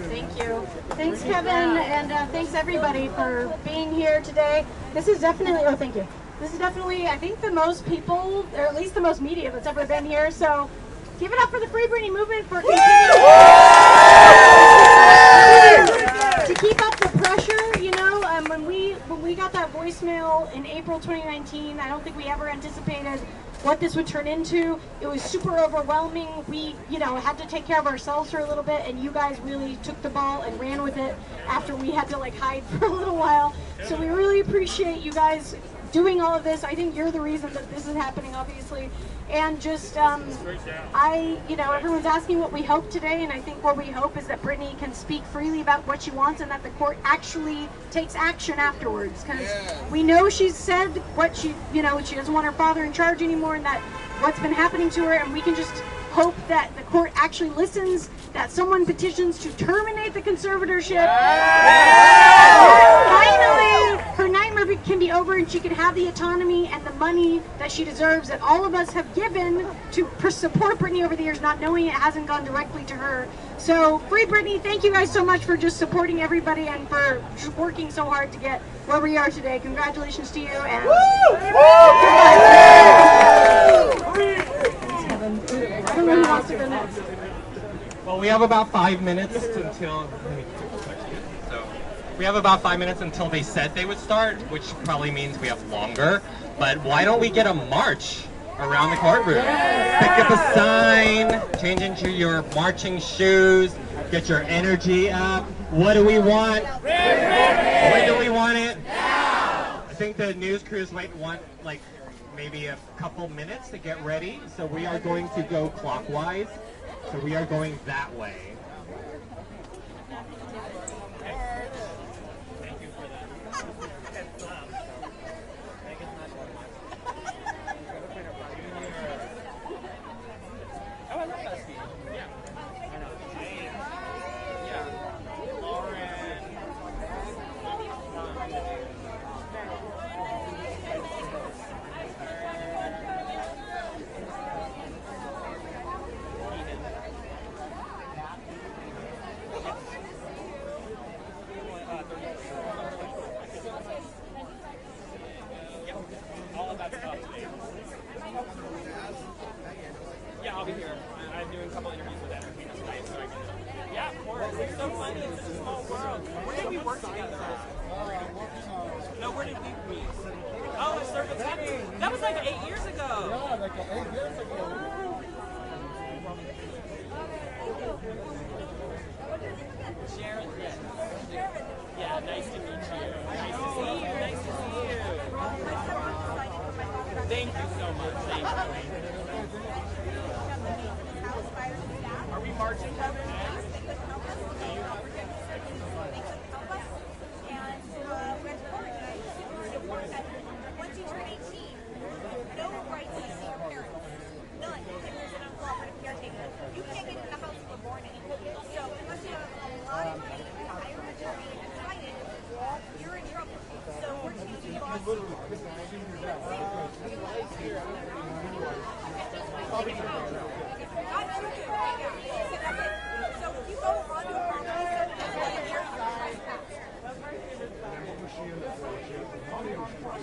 Thank you. Thanks, Kevin, and thanks everybody for being here today. This is definitely, oh, thank you. This is definitely, I think, the most people, or at least the most media that's ever been here. So give it up for the Free Britney movement for continuing to keep up the pressure. You know, when we got that voicemail in April 2019, I don't think we ever anticipated what this would turn into. It was super overwhelming. We, had to take care of ourselves for a little bit, and you guys really took the ball and ran with it after we had to hide for a little while. So we really appreciate you guys doing all of this. I think you're the reason that this is happening, obviously. And just, everyone's asking what we hope today, and I think what we hope is that Britney can speak freely about what she wants and that the court actually takes action afterwards. Because we know she's said what she doesn't want her father in charge anymore, and that what's been happening to her, and we can just hope that the court actually listens, that someone petitions to terminate the conservatorship. Finally, her nightmare can be over and she can have the autonomy and the money that she deserves, that all of us have given to support Britney over the years, not knowing it hasn't gone directly to her. So, Free Britney, thank you guys so much for just supporting everybody and for just working so hard to get where we are today. Congratulations to you. And I don't know who wants to go next. Well, we have about 5 minutes until, we have about 5 minutes until they said they would start, which probably means we have longer. But why don't we get a march around the courtroom? Pick up a sign, change into your marching shoes, get your energy up. What do we want? When do we want it? Now! I think the news crews might want maybe a couple minutes to get ready. So we are going to go clockwise. So we are going that way. Yeah, I'll be here. I'm doing a couple interviews with Activistas tonight, so I can. Yeah, of course. It's so funny. It's such a small world. Where did we work together? No, where did we meet? Oh, at Circle City. That was 8 years ago. Yeah, 8 years ago. Sharon, yeah, nice to meet you. Nice to see you. Nice to see you. Thank you so much. Thank you. Are we marching, Kevin? Once you turn 18, no rights to see your parents. None. If there's an uncooperative caretaker. You can't get in the house for morning. So unless you have a lot of money to hire an attorney and fight it, you're in trouble. So we're changing laws.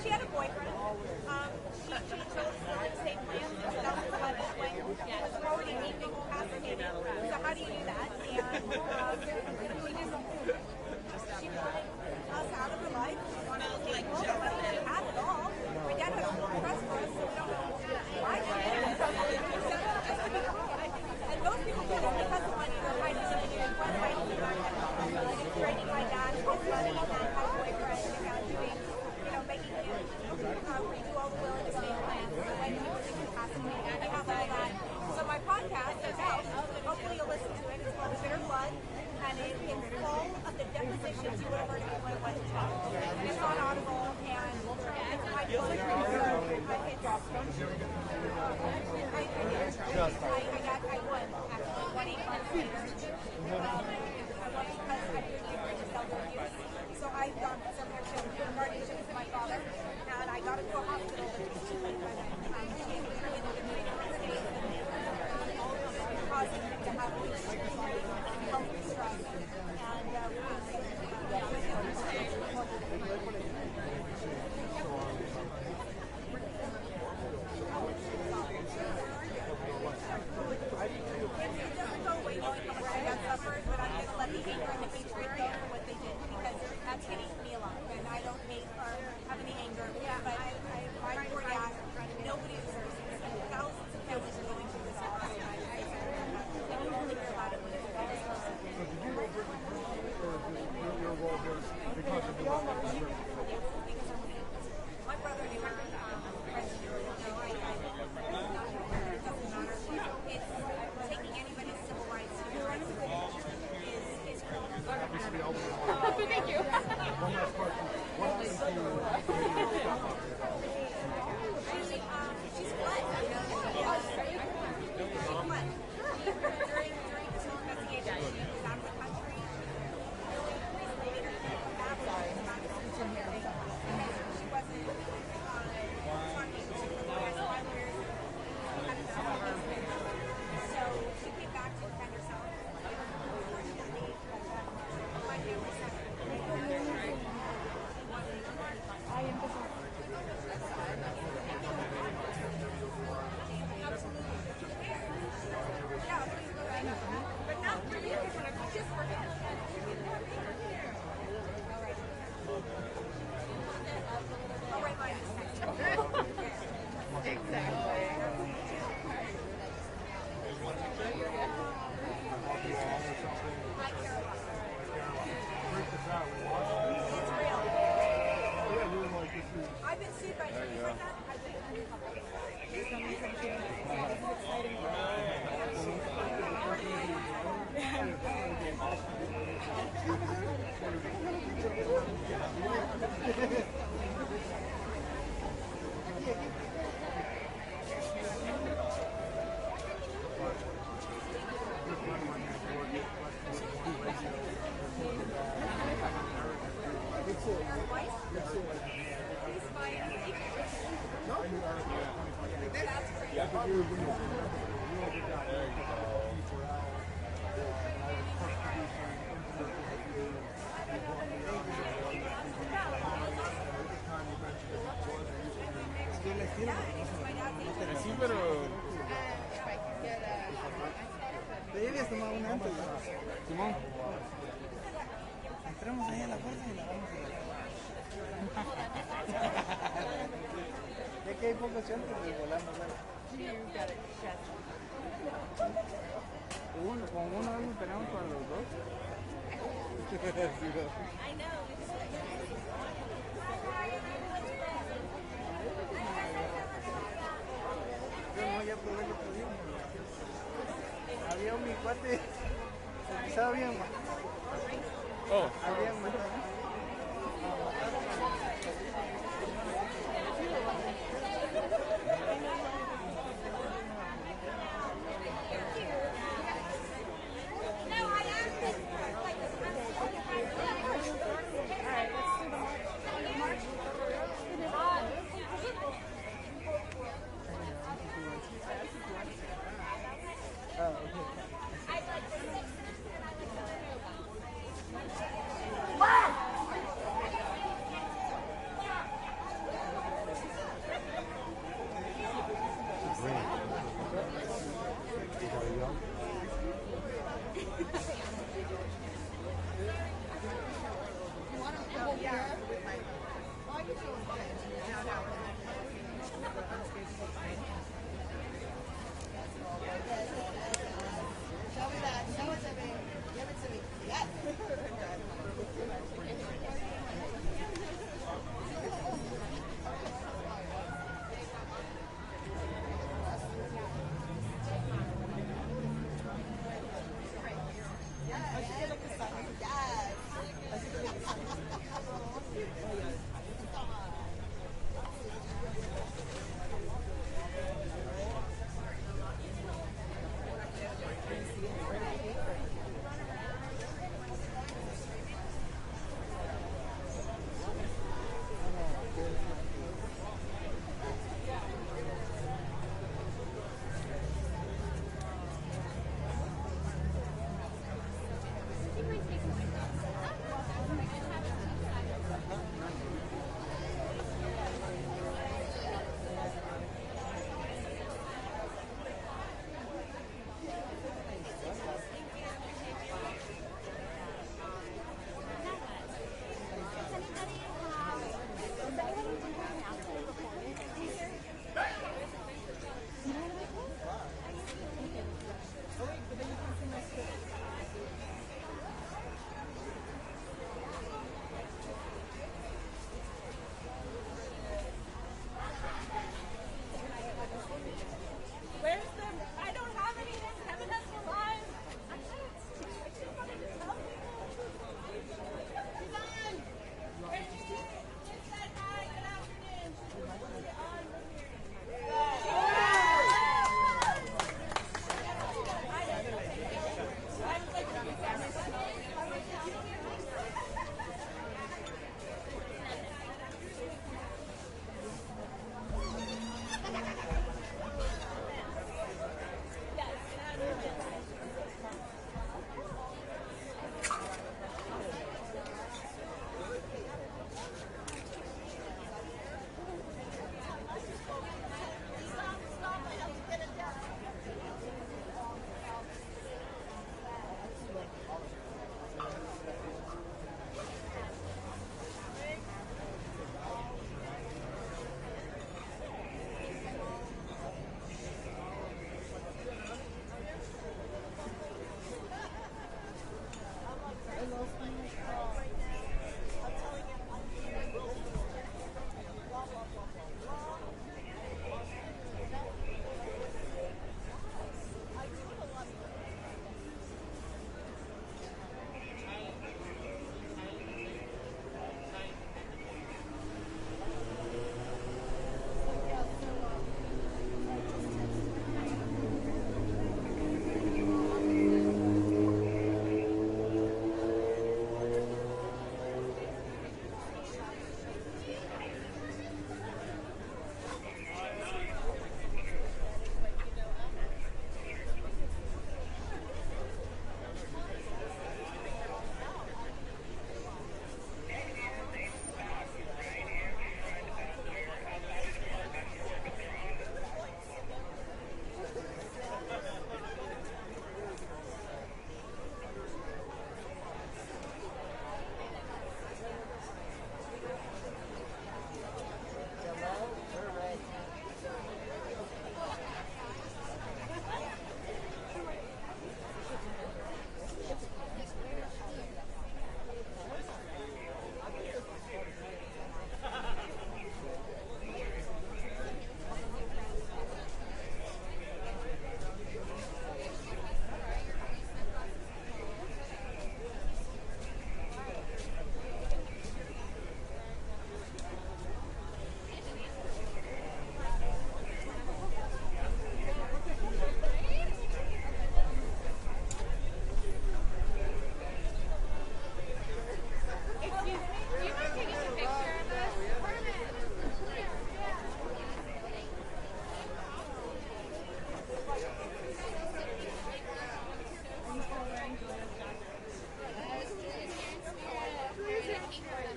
She had a boyfriend. world was because of the work that was really My brother and it's taking anybody's civil rights is obviously all the way. Thank you. One last question. What happened to you? She's what? During this whole investigation, she was out of the country. She wasn't talking to the rest of my lawyers. So she came back to defend herself. My family suffered. I am but not for me, just for him. I'll write mine this time. Exactly. I've been sued by attorneys like that. Sí, pero... Te habías tomado una antes. Simón. Entramos ahí a la puerta y la vamos a ya que hay poca chance de volar, ¿no? Con uno algo tenemos para los dos. I know. Yo no, ya probé el otro día. Había un mi cuate, estaba bien, man. Oh. Había un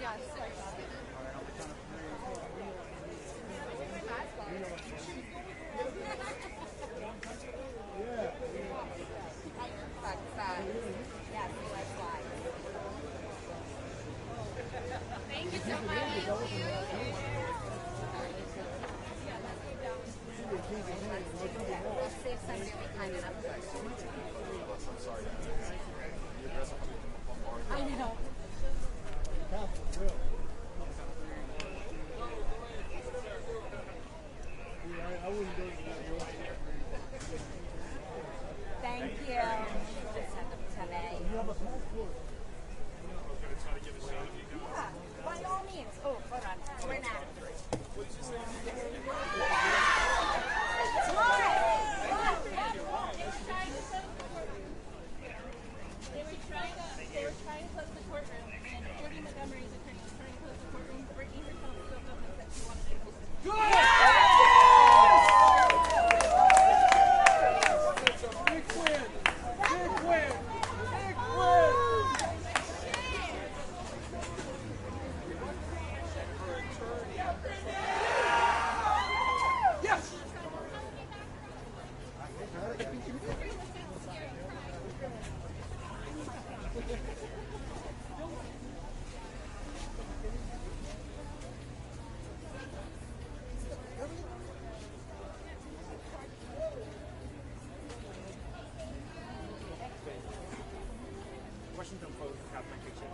Yeah, 6. Thank you so much. Let's see if somebody will be kind enough. I'm sorry. Your dress will come from Mark. I know. I wouldn't go to that. Thank you. Just send them to me. You have a passport. Yeah, by all means. Oh, hold on. We're not. They were trying to close the courtroom, and Jordy Montgomery's attorney was trying to close the courtroom. Britney herself spoke up and said she wanted to close it. Big win! Big win! Big win! Yes! Washington Post have my picture.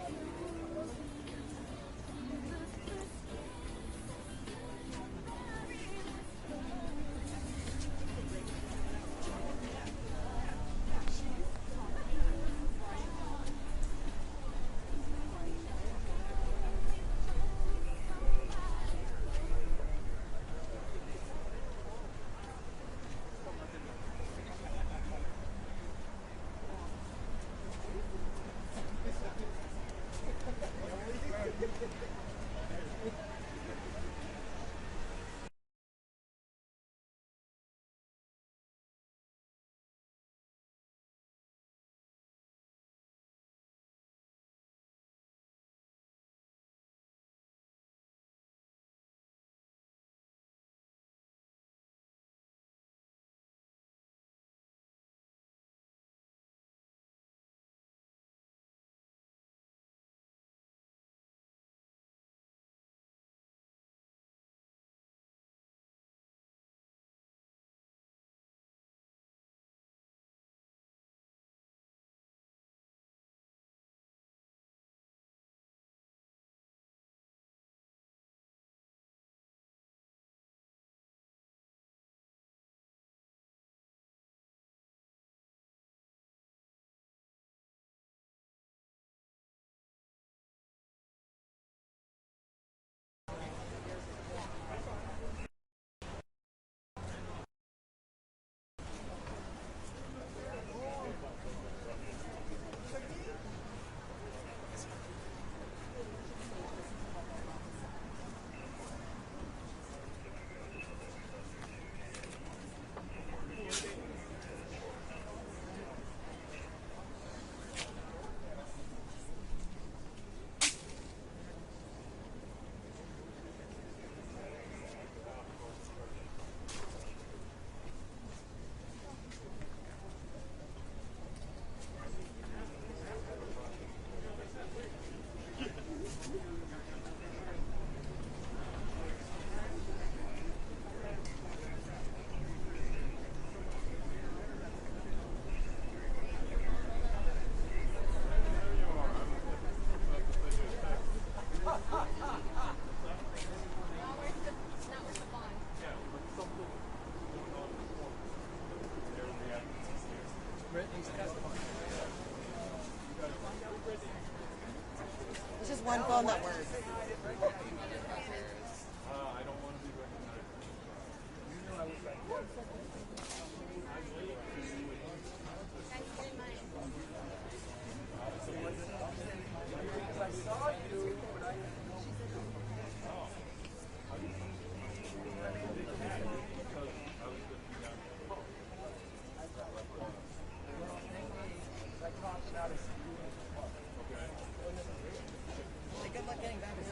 It's just one phone that works. Good luck getting back.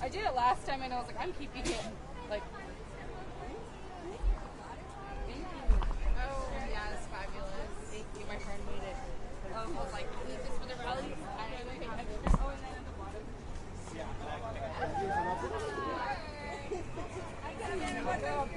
I did it last time and I was like, I'm keeping it. Like, thank you. Oh, yeah, it's fabulous. Thank you. My friend made it. I was like, I need this for the rally. Oh, and then at the bottom.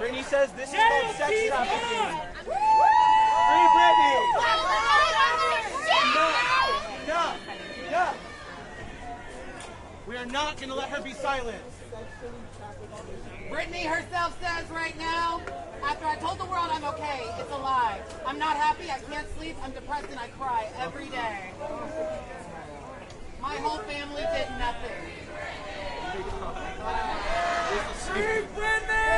Britney says this is called sex trafficking. Free Britney! No! We are not going to let her be silenced. Britney herself says right now, after I told the world I'm okay, it's a lie. I'm not happy, I can't sleep, I'm depressed, and I cry every day. My whole family did nothing. Free Britney!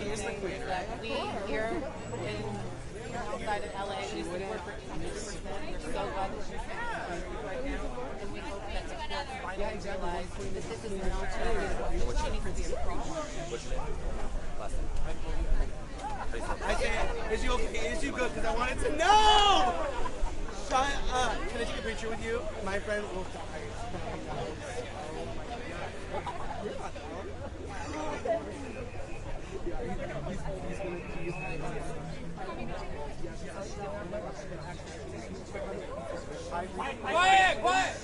She is the queen. We here outside of LA, we support for 100%. We're so glad that she's right now, and we hope that the court finally realize that this is not what she needs to be appreciated. What's your name? Last name. I said, is you okay? Is you good? Because I wanted to know! Shut up. Can I take a picture with you? My friend will die. Quiet! Quiet!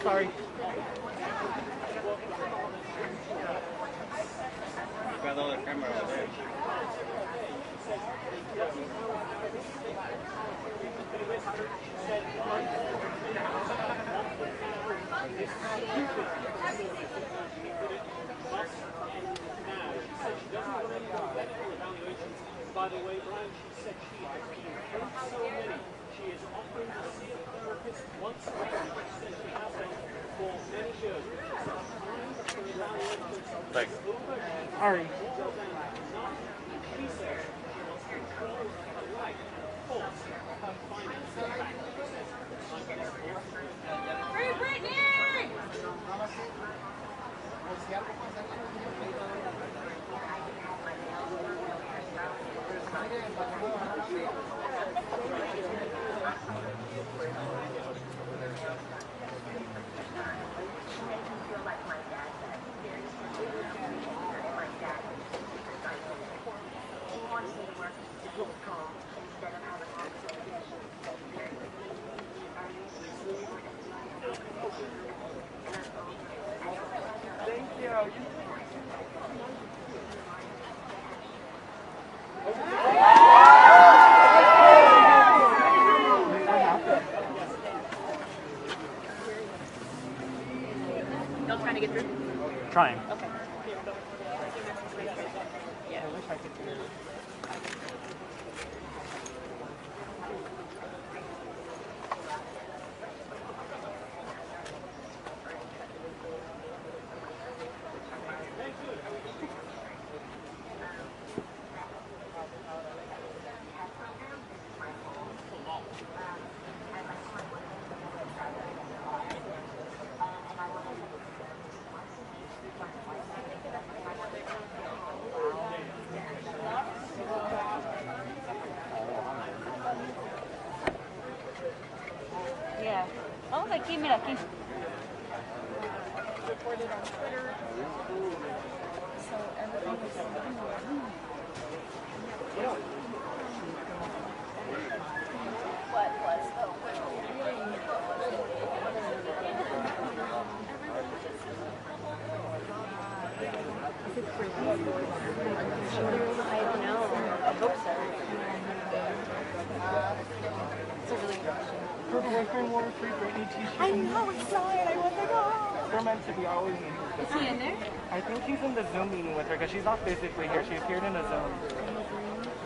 Sorry. Got all the camera over there. By the way, Brian, she said she has been so many. She is offering to see a therapist once a week. She said she has been for many years. Thanks. Sorry. She says she wants to control her life, force her finances. Free Britney! Thank you. Y'all trying to get through? Trying. Okay. Yeah, I wish I could do it. Yeah. Vamos aquí, mira aquí. Reported on Twitter. So everything is what was I don't know. I hope so. It's a really good question. Her boyfriend wore a Free Britney t-shirt. I know, I saw it. I was like, oh. They're meant to be always in. Is he in there? I think he's in the Zoom meeting with her because she's not physically here. She appeared in a Zoom.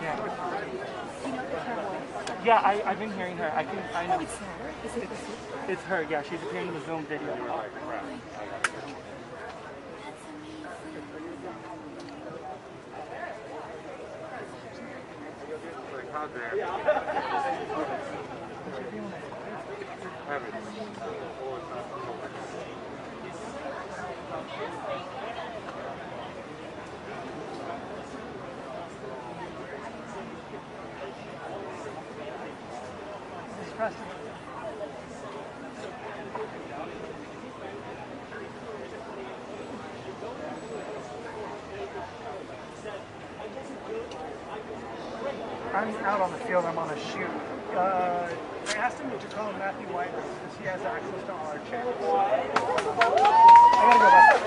Yeah. Do you know if it's her voice? Yeah, I've been hearing her. I know. Oh, it's her? Is it It's her, yeah. She's appearing in the Zoom video. I'm out on the field. I'm on a shoot. I asked him to call him Matthew White because he has access to all our channels. I gotta go back.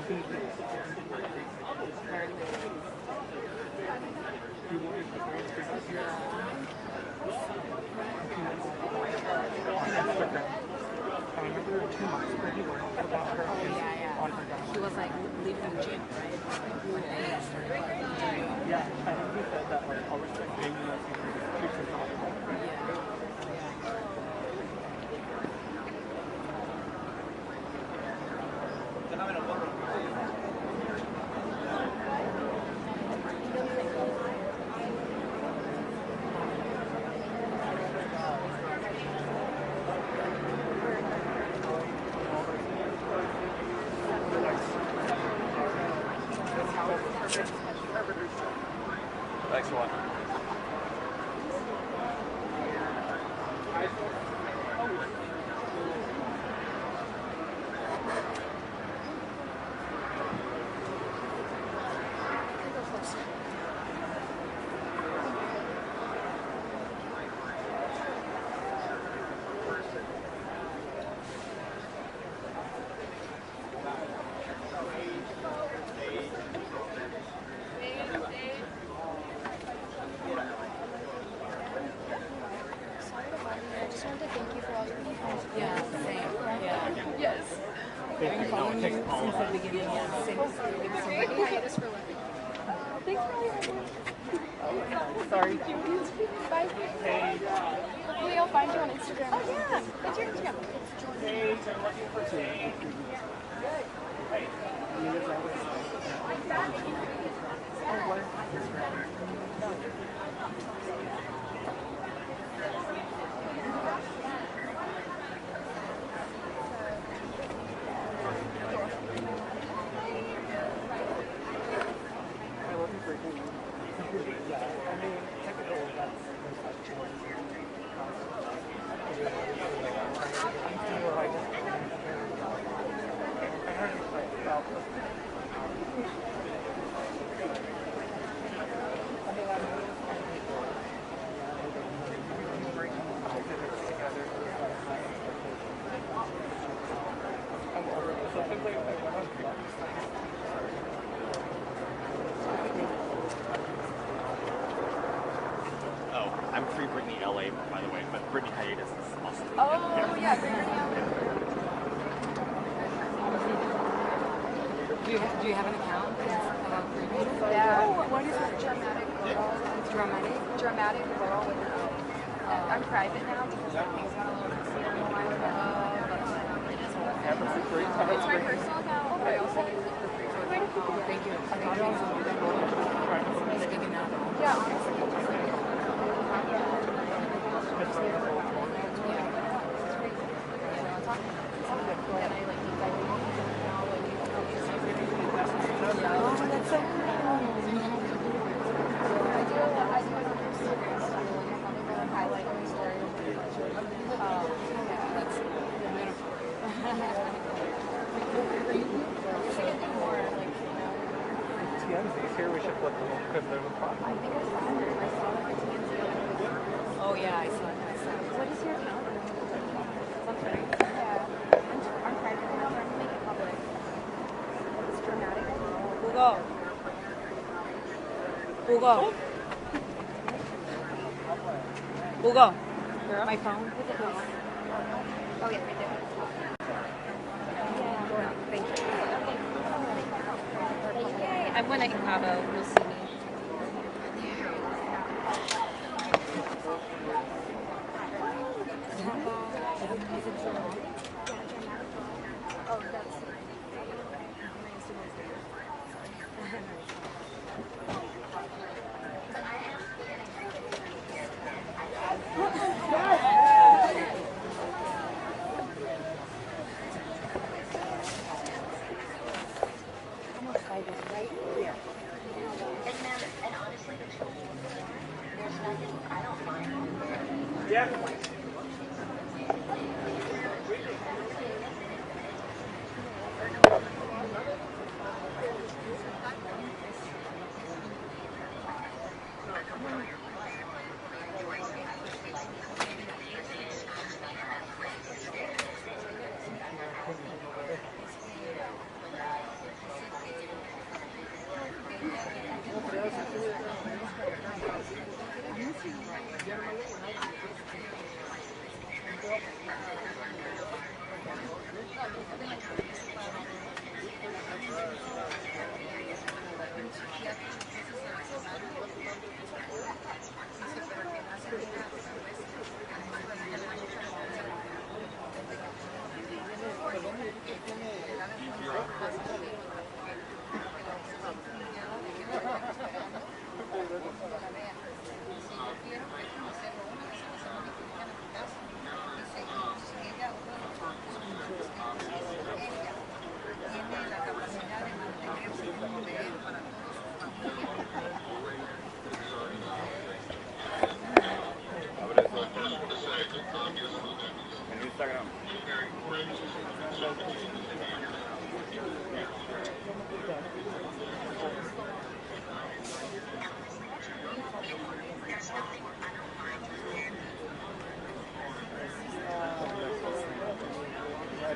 She was like leaving the gym, right? Yeah, I think he said that like I'll respect you unless you keep your mouth. Thanks a lot. Sorry. Bye. Hey. Hopefully I'll find you on Instagram. Oh yeah. What's your Instagram? Hey, I'm looking for two. Hey. I'm Free Britney LA, by the way, but Britney hiatus is awesome. Oh, yeah, Free Britney LA. Do you have an account about Free Britney? Yeah. Oh, what is it? Dramatic Girl. Dramatic Girl with an O. I'm private now because I think it's got a little messy on the line. It's my personal account, but I also use it for free. Thank you. I thought it was speaking now. Yeah, honestly. Here we should flip them because there's a problem. I think I saw it. I saw like a TNT. Oh yeah, I saw it. What is your account? Something. Yeah. I'm private now, but I'm gonna make it public. It's dramatic. Google. My phone. Oh yeah, right there. Thank you. I'm when I Cabo, you'll see me. Oh, that's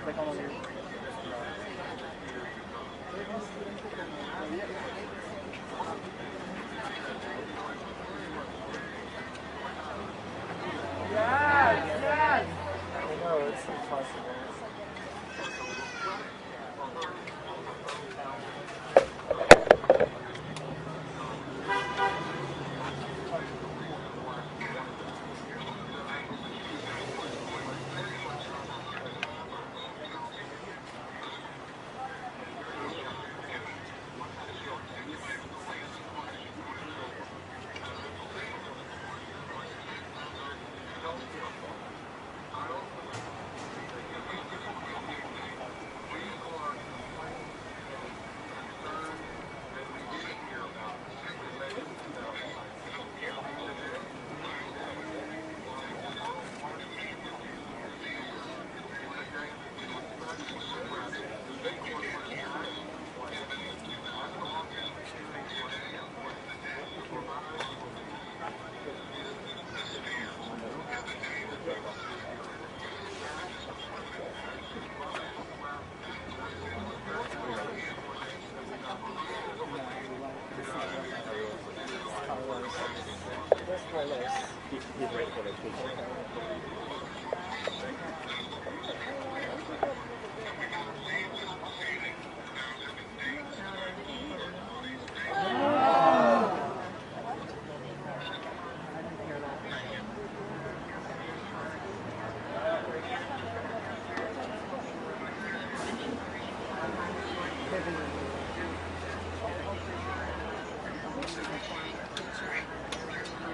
like all over. Yes, yes. I know it's impossible. He's ready for vacation.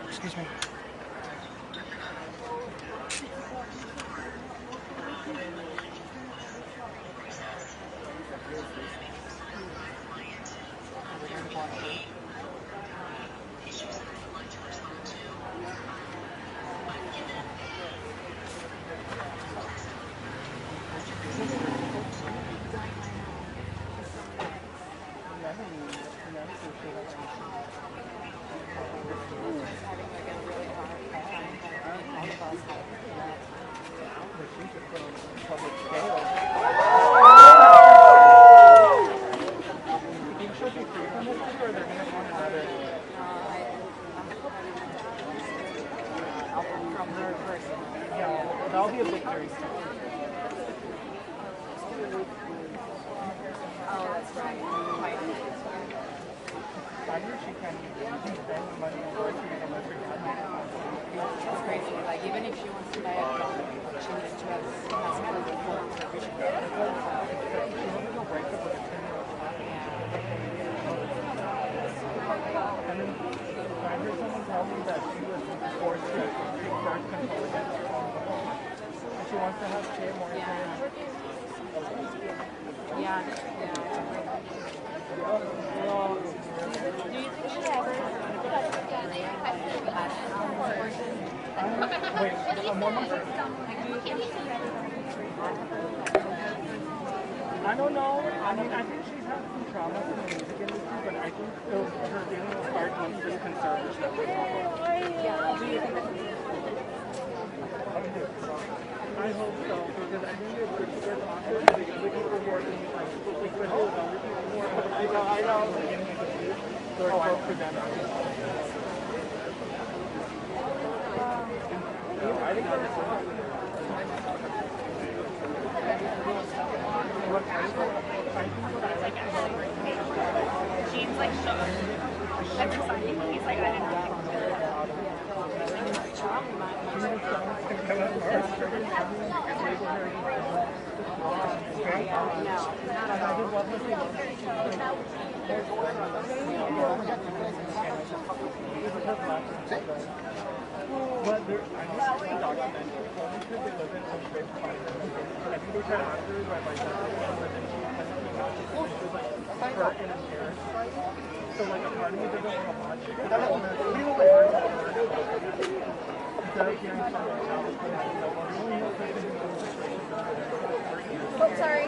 Excuse me. That'll be a victory. Oh, that's right. I hear she can't even spend money on groceries unless her dad makes it. It's crazy. Like, even if she wants to buy a dog, she needs to have some kind of full supervision. She doesn't go break up with a 10-year-old. And then I heard someone tell me that she was forced to take birth control against her own will. And she wants to have kids more time. Yeah. Do you think she ever wait, one more? I don't know. I mean, I think she's had some trauma from the music industry, but I think her feeling will start once this conservatorship is over. Yeah. Do you think that's I hope so, because I think it's pretty good authors, because we can reward them like with more. I know. So I hope for them. I think that's Gene's like shocked. That's exciting. He's like, I didn't know. But there, I know it's a documentary, only because they live in some great place. I think they try to answer it by her and embarrassed by it. So like a part of me doesn't want to watch it. I don't want to feel like instead of hearing someone else that has no one who knows that they know the situation. Oh, sorry.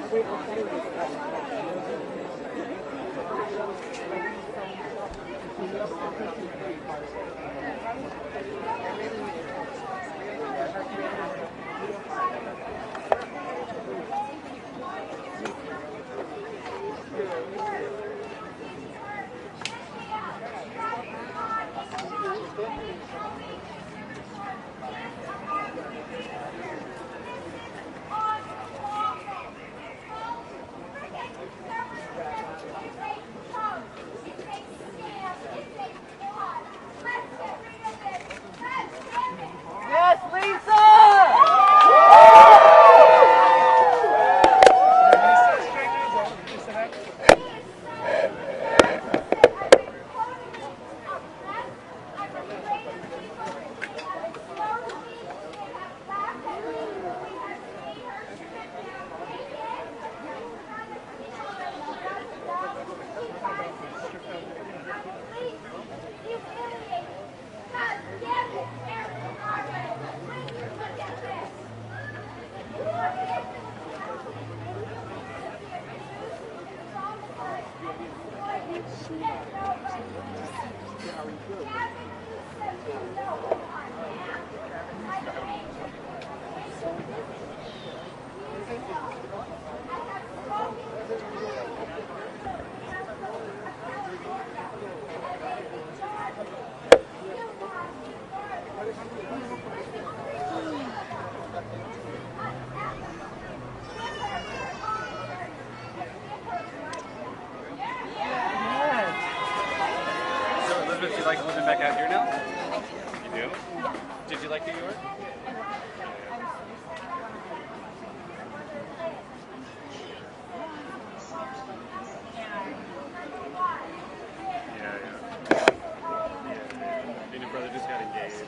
like New York? And your brother just got engaged.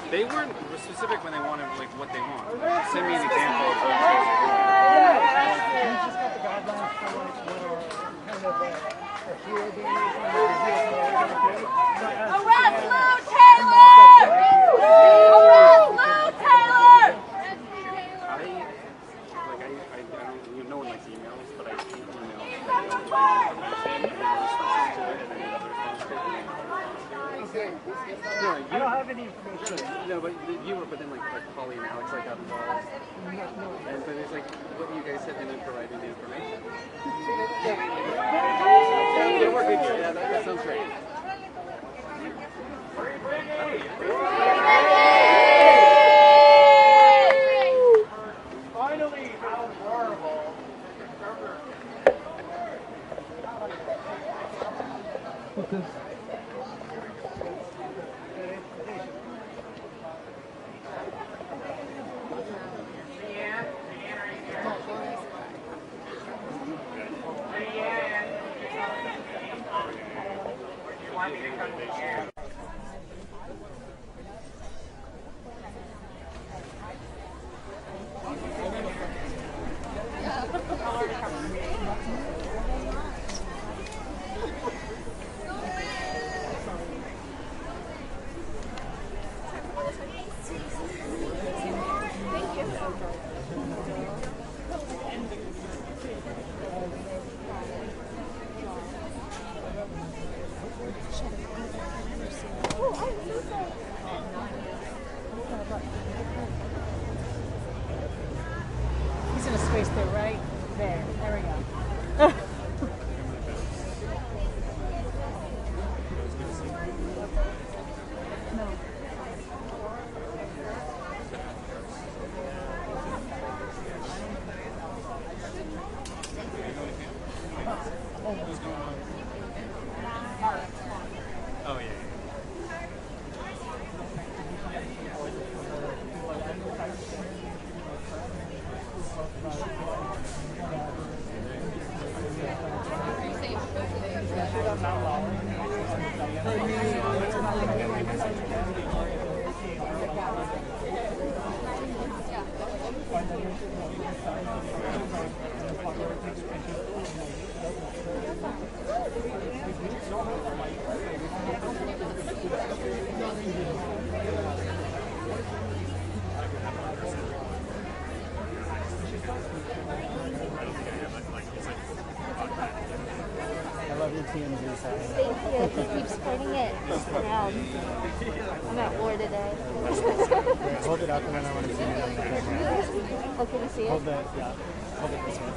They weren't specific when they wanted like what they want. Send me an example of what you guys are doing. We just got the guidelines for like kind of a hero being Arrest Lou Taylor! Arrest Lou Taylor! I don't, no one likes emails, but I keep emails that information and then response to it and then another response to it. No, I don't have any information. No, but you were, but then like Polly and Alex like got involved. And but it's like what you guys said, they didn't provide any information. Yeah, we're good here. Yeah, that sounds great. Finally, how horrible. He's in a space there, right? There. There we go. Oh yeah. Thank you. Keep spreading it around. I'm at war today. Hold it up and then I want to see it on the camera. Oh, can you see it? Hold that, yeah. Hold it this way.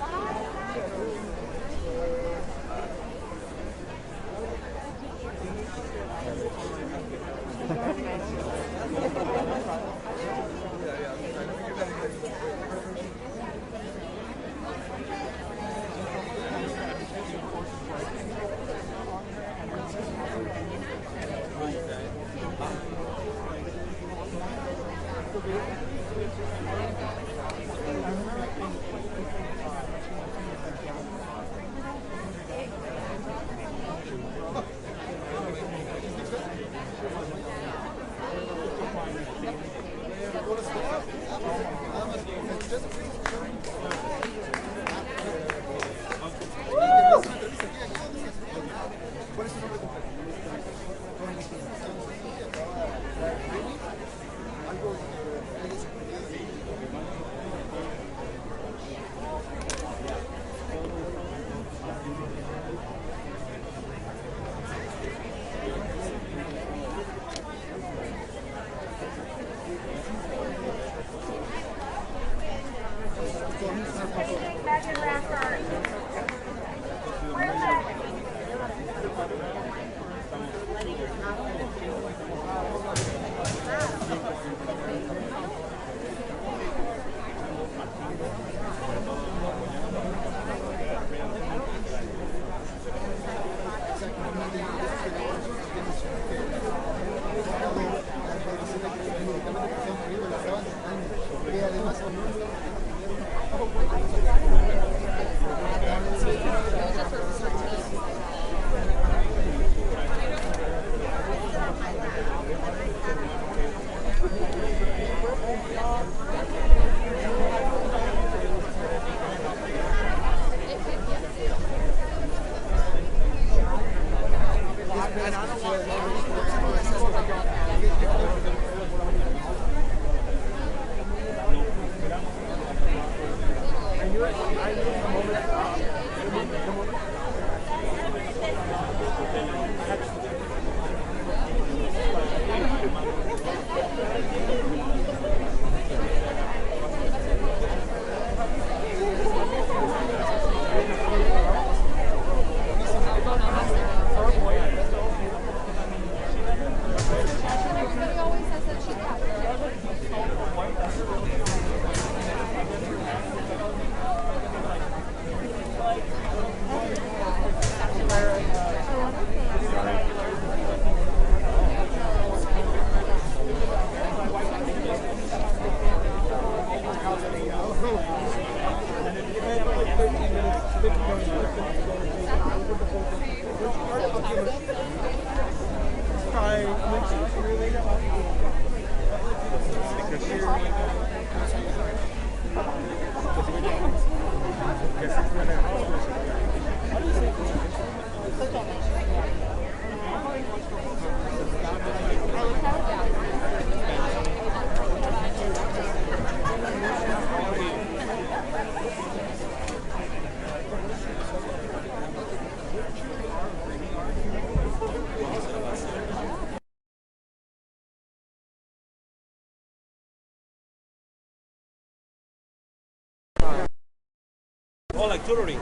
Oh, like tutoring.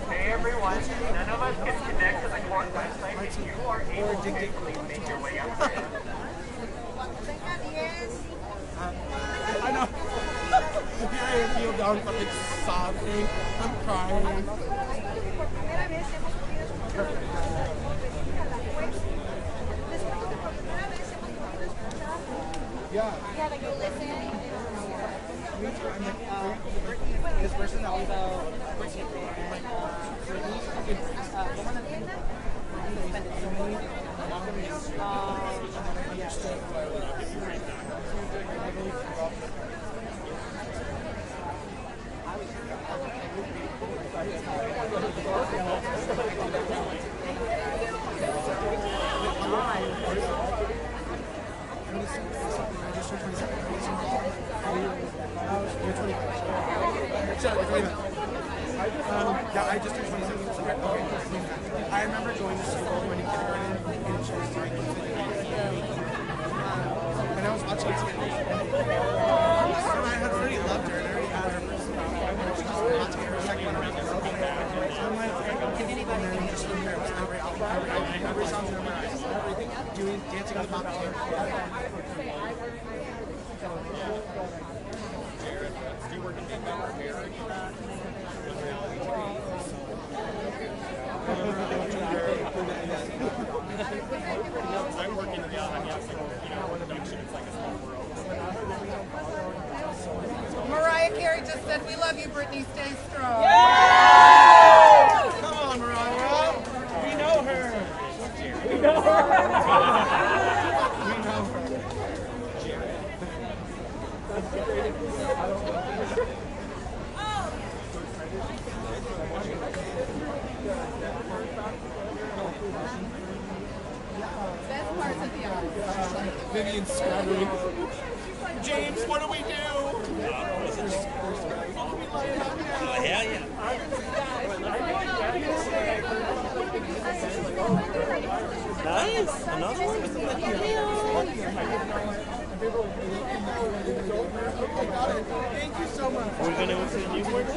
Hey everyone, none of us can connect to the court website, but you are able to please make your way up there. I know. Here I feel down fucking sobbing. I'm crying. Yeah. Yeah, like you listen. This person that was Britney, Yeah, I just turned 27. Okay. I remember going to school when in kindergarten and she was doing and I was watching it. And I had already loved her and I already had her personality. And she just got to get her second one around the world. So I'm like, and then just from there, it was every album, every song in my eyes, everything, dancing on the pop floor. Do you work in the marriage? I'm working in production. It's like a small world. Mariah Carey just said, "We love you, Britney. Stay strong." Yay! Come on, Mariah. We know her. We know her. We know her. Best parts of the album. Vivian screaming. James, what do we do? Hell yeah. Nice. Another one? Thank you so much. Are we going to go to the new one?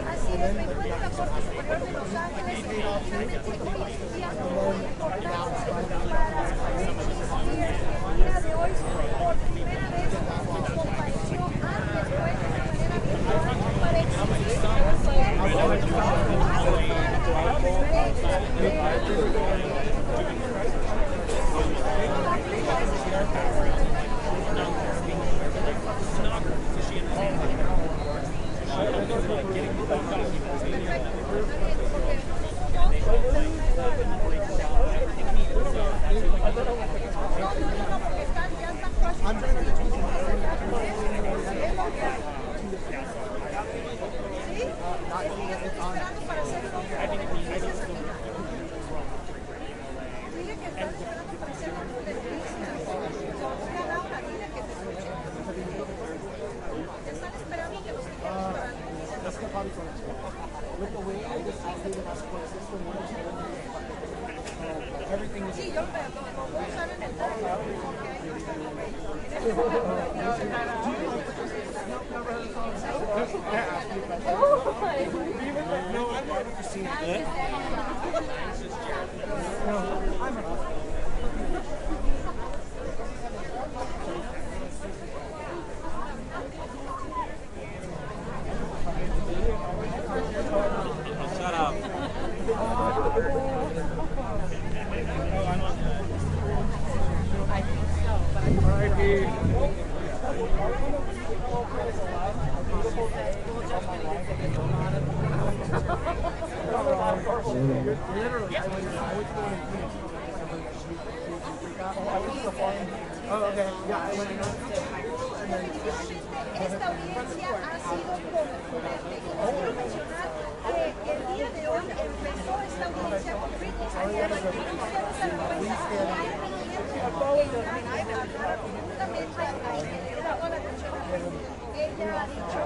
Así es, me encuentro en la Corte Superior de Los Ángeles, efectivamente hoy es un día muy importante para Britney Spears. El día de hoy, por primera vez, compareció ante el juez de manera virtual para exigir Sí, yo lo voy a usar en el No, I'm not Christina. Shut up. Esta audiencia ha sido contundente. Quiero mencionar que el día de hoy empezó esta audiencia con Britney Spears. Ella ha dicho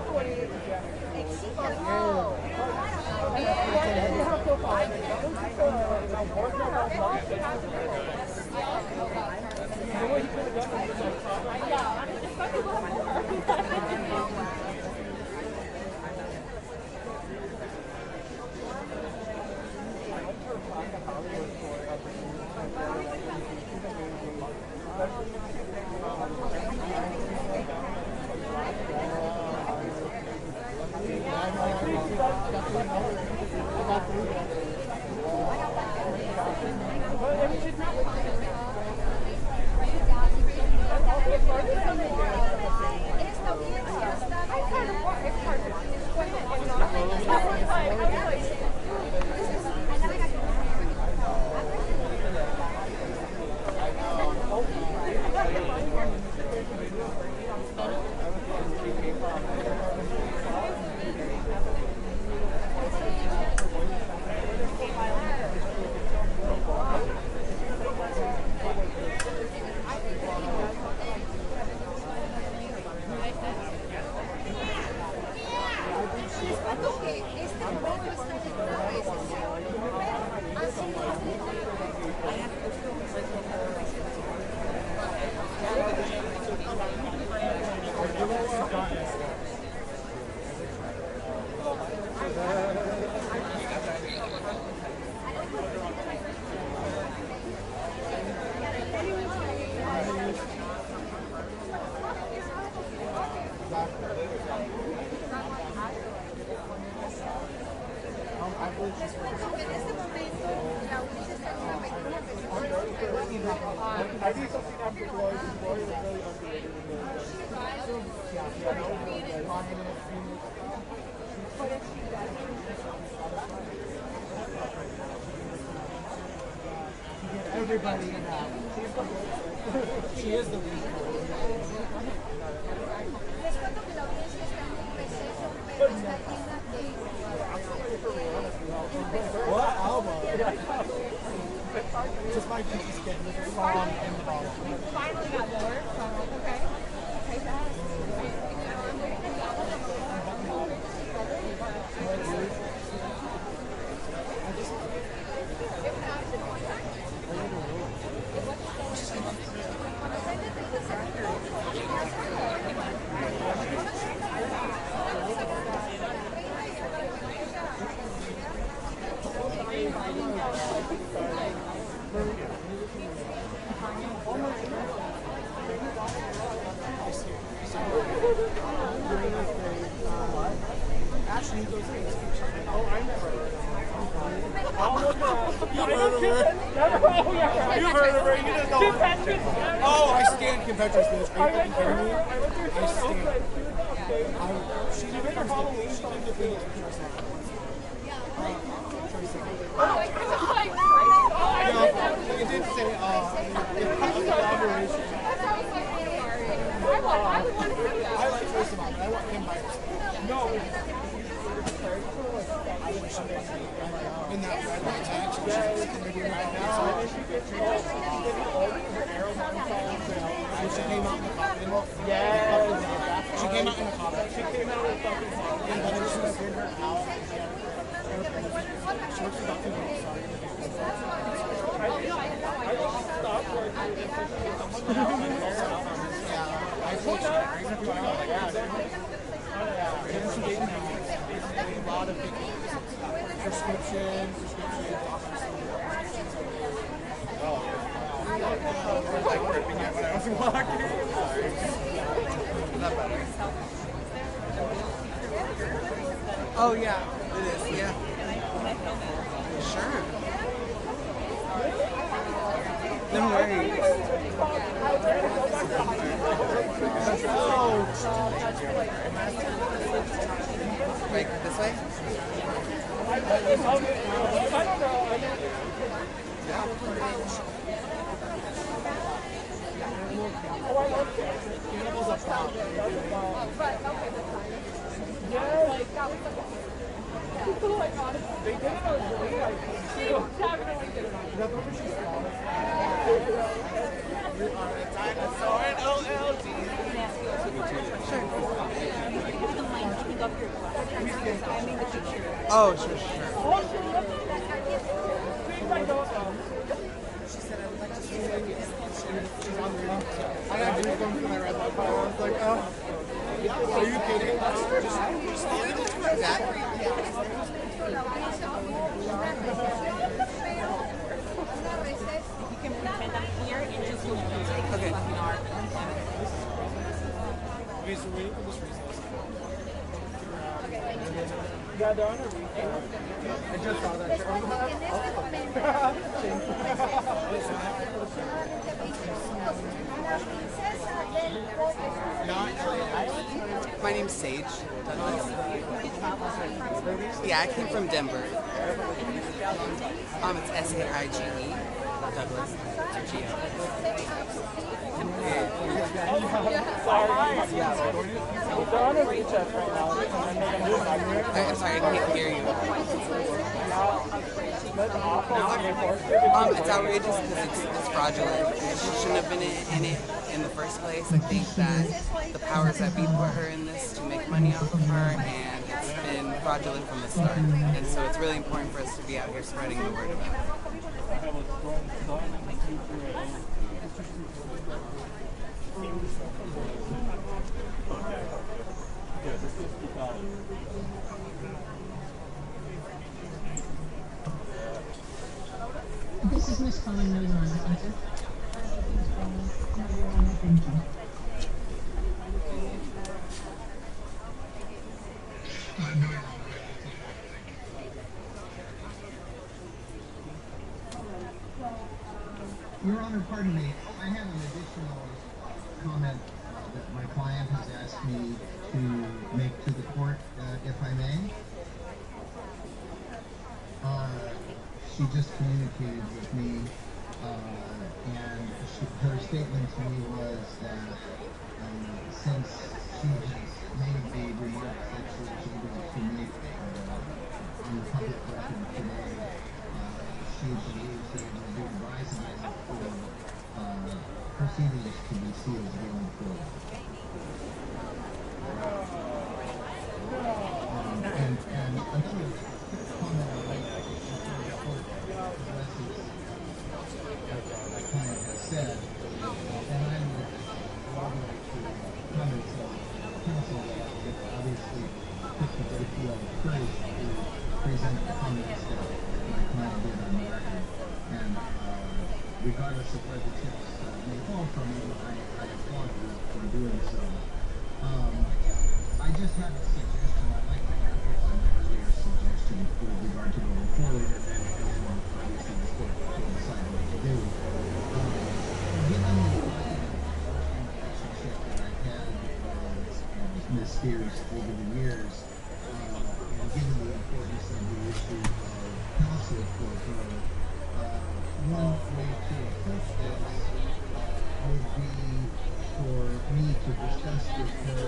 Everybody in that. She is the lead. What album? Just my piece of skin. This is long in the bottom. Finally got lower, so okay. Oh, I stand Convention Spears. Are you fucking kidding me? I stand. She did the Halloween. She did the Phoenix. Yeah, it did say, collaboration. I like Tracy Mom, but I want him by himself. No. In that red light action, she came out in the coffin. Yeah. She came out in the coffin. She came out in the fucking coffin. And then she was in her house. She was about to go outside. I told you. A lot of prescriptions. Like ripping it when I was walking. Sorry. Is that better? Oh yeah, it is. Yeah. Sure. No worries. Right, this way? Cannibals up top. They did it on definitely did it on a dinosaur and OLD. Oh, sure. She said I would like to see it. She's on the link. I got goosebumps when I read that part. I was like, oh. Are you kidding? Exactly. You can pretend I'm here and just take okay. Okay, so wait for this recess. Yeah, they're on a weekend. I just saw that shirt. My name's Sage Douglas. Yeah, I came from Denver. It's S-A-I-G-E Douglas. I'm sorry, I can't hear you. It's outrageous because it's fraudulent. She shouldn't have been in it in the first place. I think that the powers that be put her in this to make money off of her, and it's been fraudulent from the start. And so it's really important for us to be out here spreading the word about it. This is Miss Colin Mills on the answer. Thank you. Your Honor, pardon me. I have an additional comment that my client has asked me to make to the court, if I may. She just communicated with me, and her statement to me was that since she has made the remarks that she was able to make on the public record today, she believes that it will be advisable for proceedings to be sealed going forward. And another comment I'd like to make before the court addresses what my client has said, and I would corroborate the comments of counsel that obviously took a great deal of courage to present the comments that my client did on the record. And regardless of where the chips may fall from him, I applaud her for doing so. I just have a suggestion. I'd like to amplify my earlier suggestion with regard to going forward, and then obviously the court will decide what to do. Given the relationship that I've had with Ms. Spears over the years, and given the importance of the issue of counsel for her, one way to approach this would be for me to discuss with her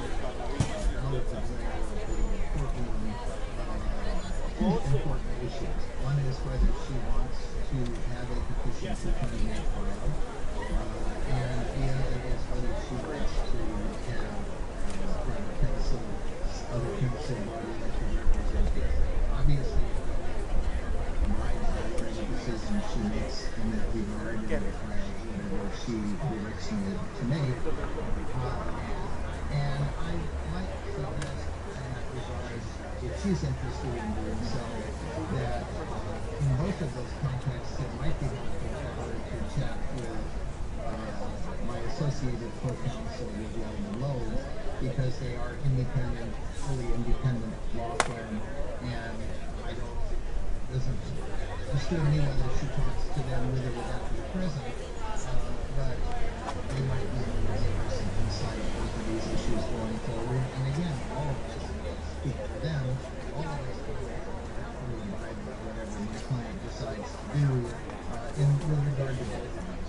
out of the way of the courtroom two important issues. One is whether she wants to have a petition for terminate filed, and the other is whether she wants to have private counsel, other counsel body to represent her. Obviously, whatever decision she makes in that regard, and whatever she directs me to make. And I might suggest in that regard, if she's interested in doing so, that in both of those contexts, it might be helpful for her to chat with my associated co-counsel, William Lowe, because they are independent, fully independent law firm, and I don't, doesn't disturb me whether she talks to them with or without me present, but they might be able to give her some insight into these issues going forward. And again, all of us speak for them, all of us fully abide by whatever my client decides to do with regard to both of these.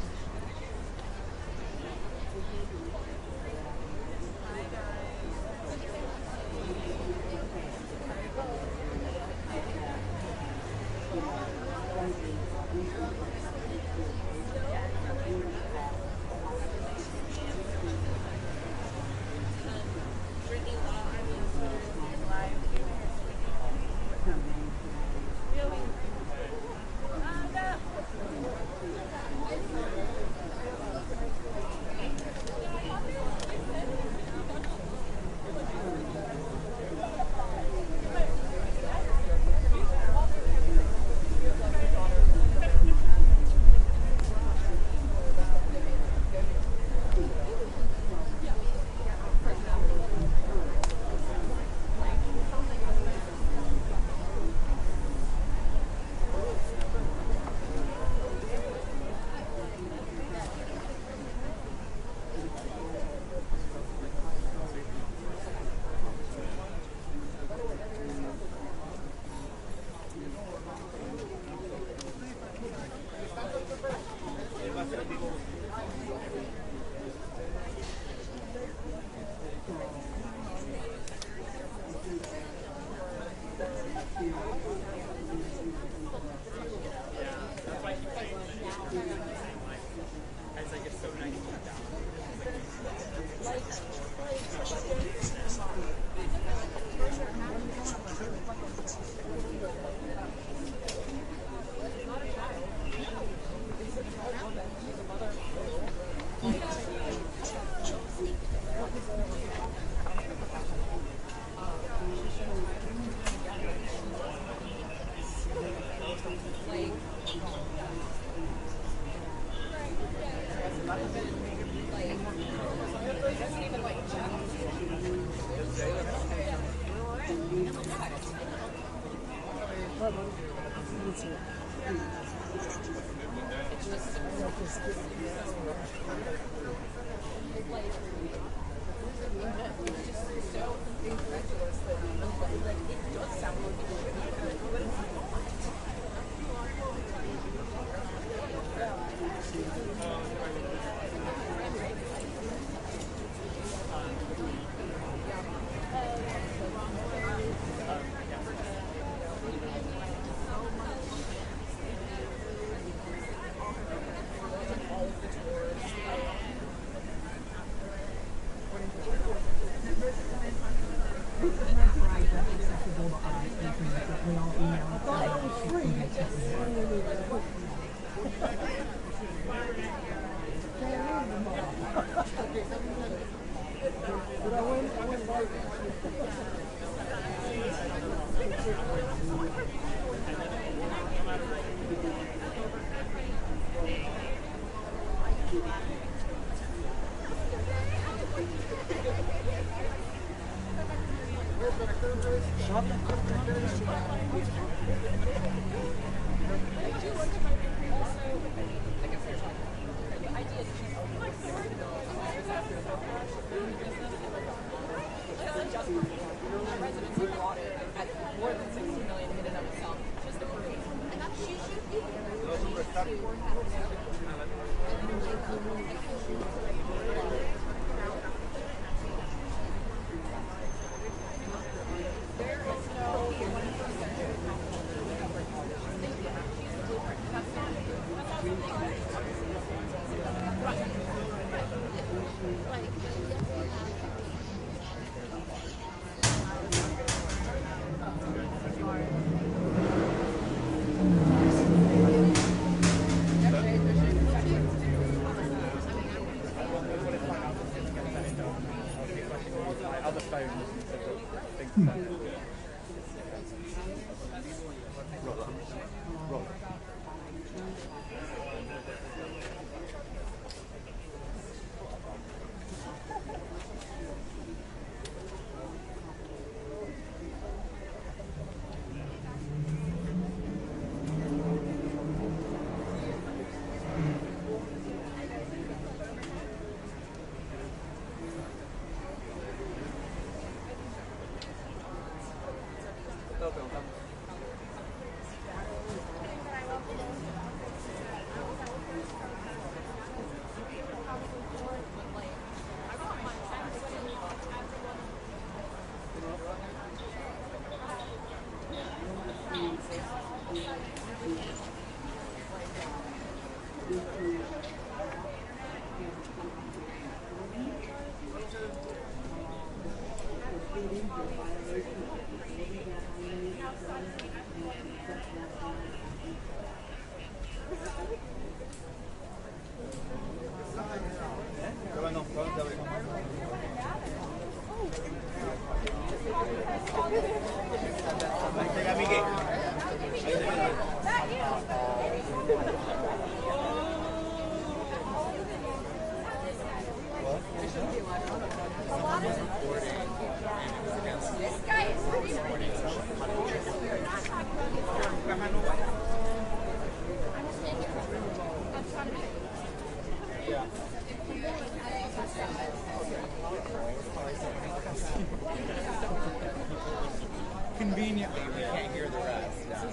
Conveniently, we can't hear the rest. Yeah.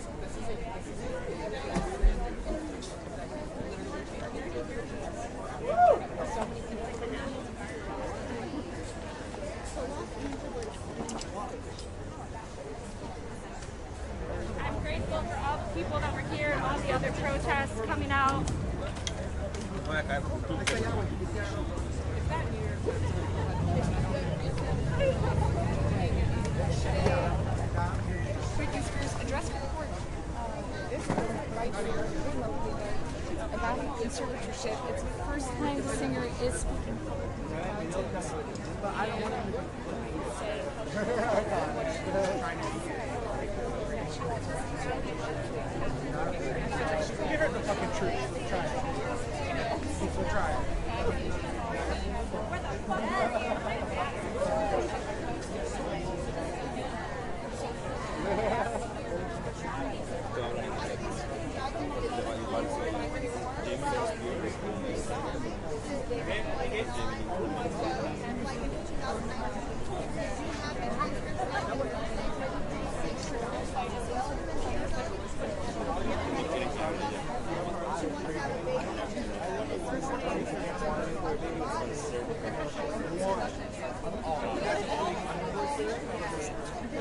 I'm grateful for all the people that were here and all the other protests coming out. Britney Spears address for the court. This is right here about conservatorship. It's the first time the singer is speaking. But I don't want to give her the fucking truth. Try it. We'll try it.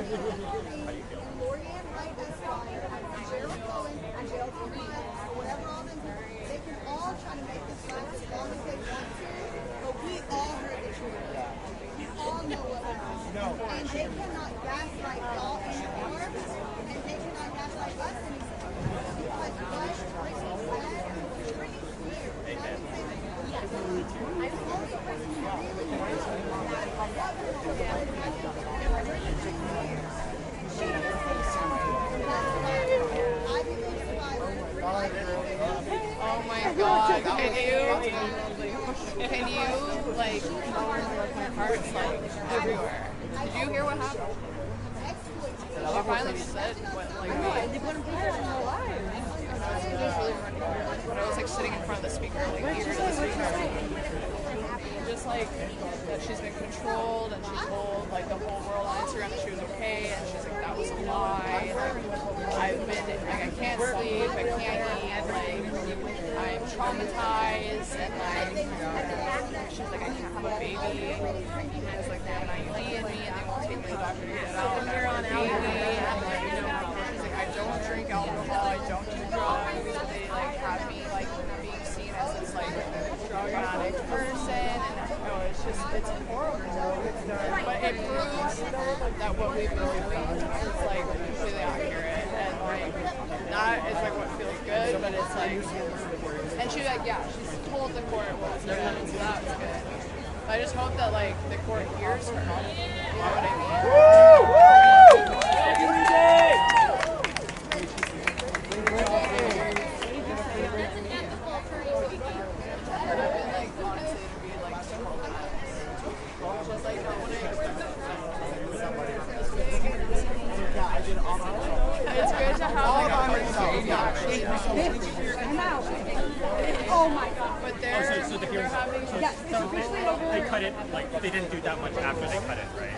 They can all try to make this last as long as they want to, but we all heard the truth. We all know what happened. And they cannot gaslight y'all anymore, and they cannot gaslight us anymore. Because what Britney said was Britney Spears. And I would say that yes, I'm the only person who really knows that Oh my god, can you, like, my heart's like everywhere. Did you hear what happened? She finally said what, like, when I was like sitting in front of the speaker, like ear to the speaker. Just like that she's been controlled and she told like the whole world on Instagram that she was okay, and she's like that was a lie. Like I've been like I can't sleep, I can't eat, like I'm traumatized, and like she's like I can't have a baby because like they have an IUD in me and they won't take me to the doctor to get it out. And I'm a baby, and like she's like I don't drink alcohol, I don't do drugs. They like have me like being seen as this like drug addict person, and it's just it's horrible. But it proves that what we believe is like completely accurate, and like that is like what feels good, but it's like, and she like she's told the court what was good, and so that was good. I just hope that like the court hears her. You know what I mean? It's good to have like a I'm out. Oh my god. But they're so the hearing, yeah, it's officially over. They cut it, like, they didn't do that much after they cut it, right?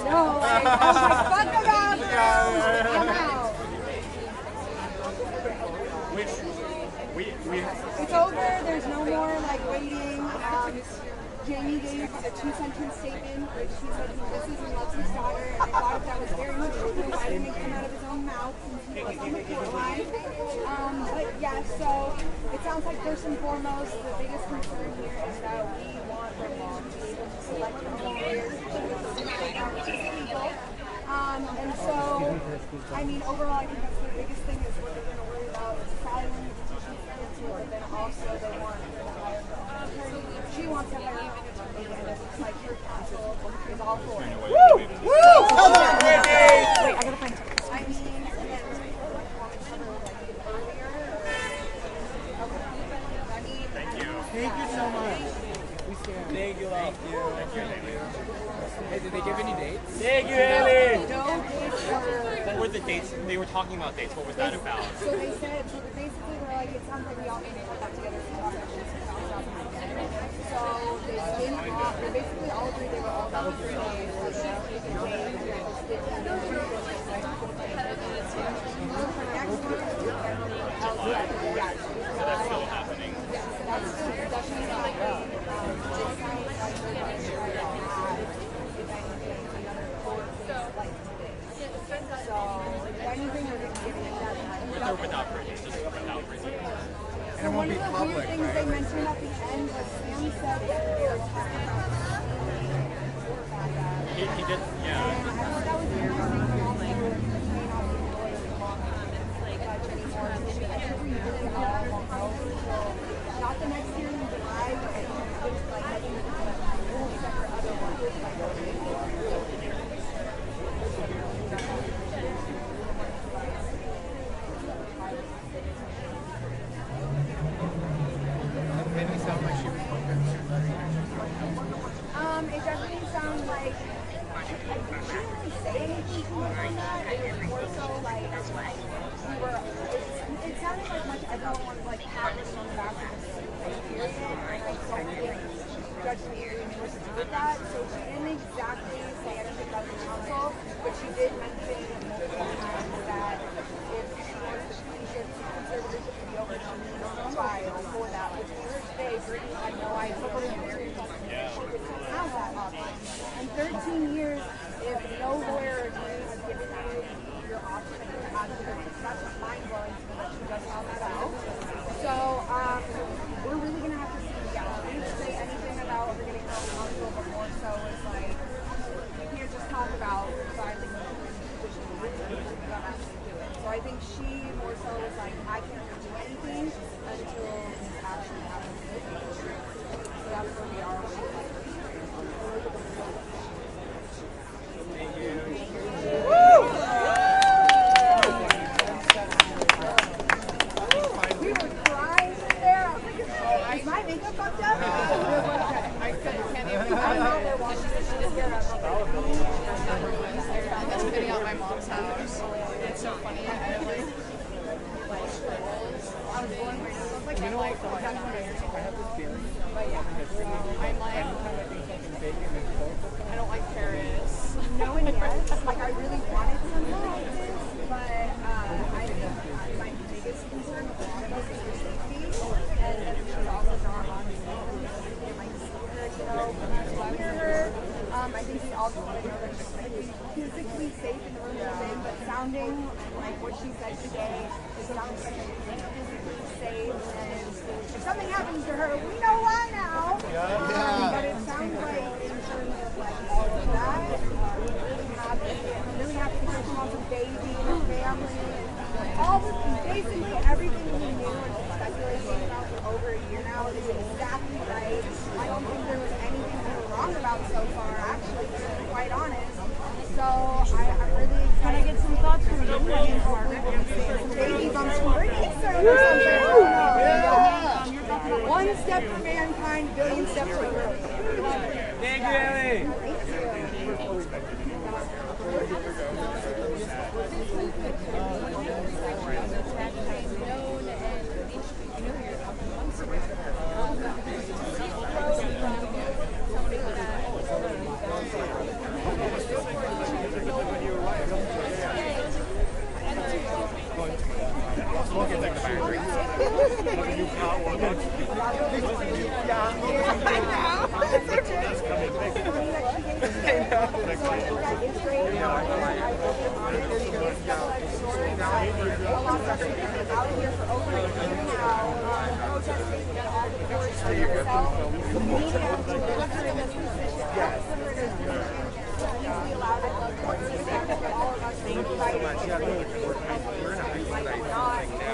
No, like, oh my fuck around. I'm out. It's over. There's no more like waiting. Jamie gave a 2-sentence statement, which he said this is and loves his daughter, and I thought that was very emotional. Why didn't it come out of his own mouth since he was on the court line? But yeah, so it sounds like first and foremost, the biggest concern here is that we want the law to be able to select our own lawyers people. And so, I mean, overall, I think that's the biggest thing is what they're going to worry about is filing the petition to it, but then also they want to hire an attorney. She wants to hire an attorney, and it looks like her counsel is all for it. Woo! Woo! Come on, Britney! Wait, I gotta find it. I mean, Thank you. Thank you so much. Thank you, love. Thank you. Hey, did they give any dates? Thank you, Ellie! What were the dates? They were talking about dates. What was that about? So they said, so basically they're like, it sounds like we all need to put that together to talk about this. So they basically all agreed they were all about 3 days. So that's still happening. That's definitely happening. With or without Britney? Just without Britney. And one of the weird things they mentioned at the end was Sam said that they were talking about He did, yeah. And I thought that was interesting, but also not the next year in July, but I think it's like having a whole separate other one. It definitely sounds like she didn't really say anything too much on that. It was more so like we were. It sounded like much everyone was like patting on the back of the period, and I don't think Judge Spears was to do with that. So she didn't exactly say anything about the council, but she did mention multiple times that if she wants the conservatorship to be over, she needs to file for that. It's so funny. I have like I was born with it. Like, You know, like, sometimes I have this feeling but yeah. I'm like, I don't like Paris. No and yes. Like I really wanted something like this, but I think my biggest concern with a lot of us is your safety, and she's also not on me. Like you know, near her. I think we all just want to know that she's like physically safe in the room we're in, but sounding like what she said today, it sounds like physically safe, and if something happens to her, we know why now. But it sounds like in terms of like all of that, really happy because she wants a baby and a family, and all the, basically everything we knew and speculating about for over a year now is exactly right. I don't think there was anything we were wrong about so far, actually, to be quite honest. So I'm really excited. Can I get some thoughts from you? Hopefully we'll be seeing some babies on spring soon or something. Yeah. One step for mankind, billion steps for growth. Thank you, Ellie.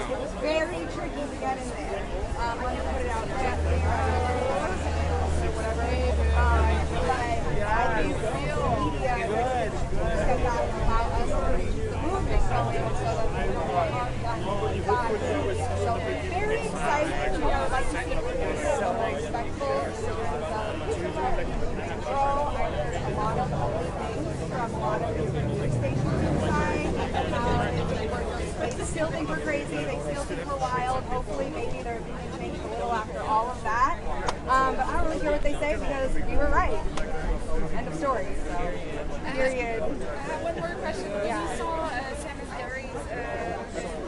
It was very tricky to get in there. I'm going to put it out there. Whatever. But I do feel media has gotten about us the movement going so that people are so very excited. You know, like to see it so respectful. I heard a lot of other things from a lot of different news stations inside. They still think we're crazy. They still think we're wild. Hopefully, maybe their opinion changed a little after all of that. But I don't really care what they say because we were right. End of story. So, period. One more question. Yeah. You saw Sam Derry's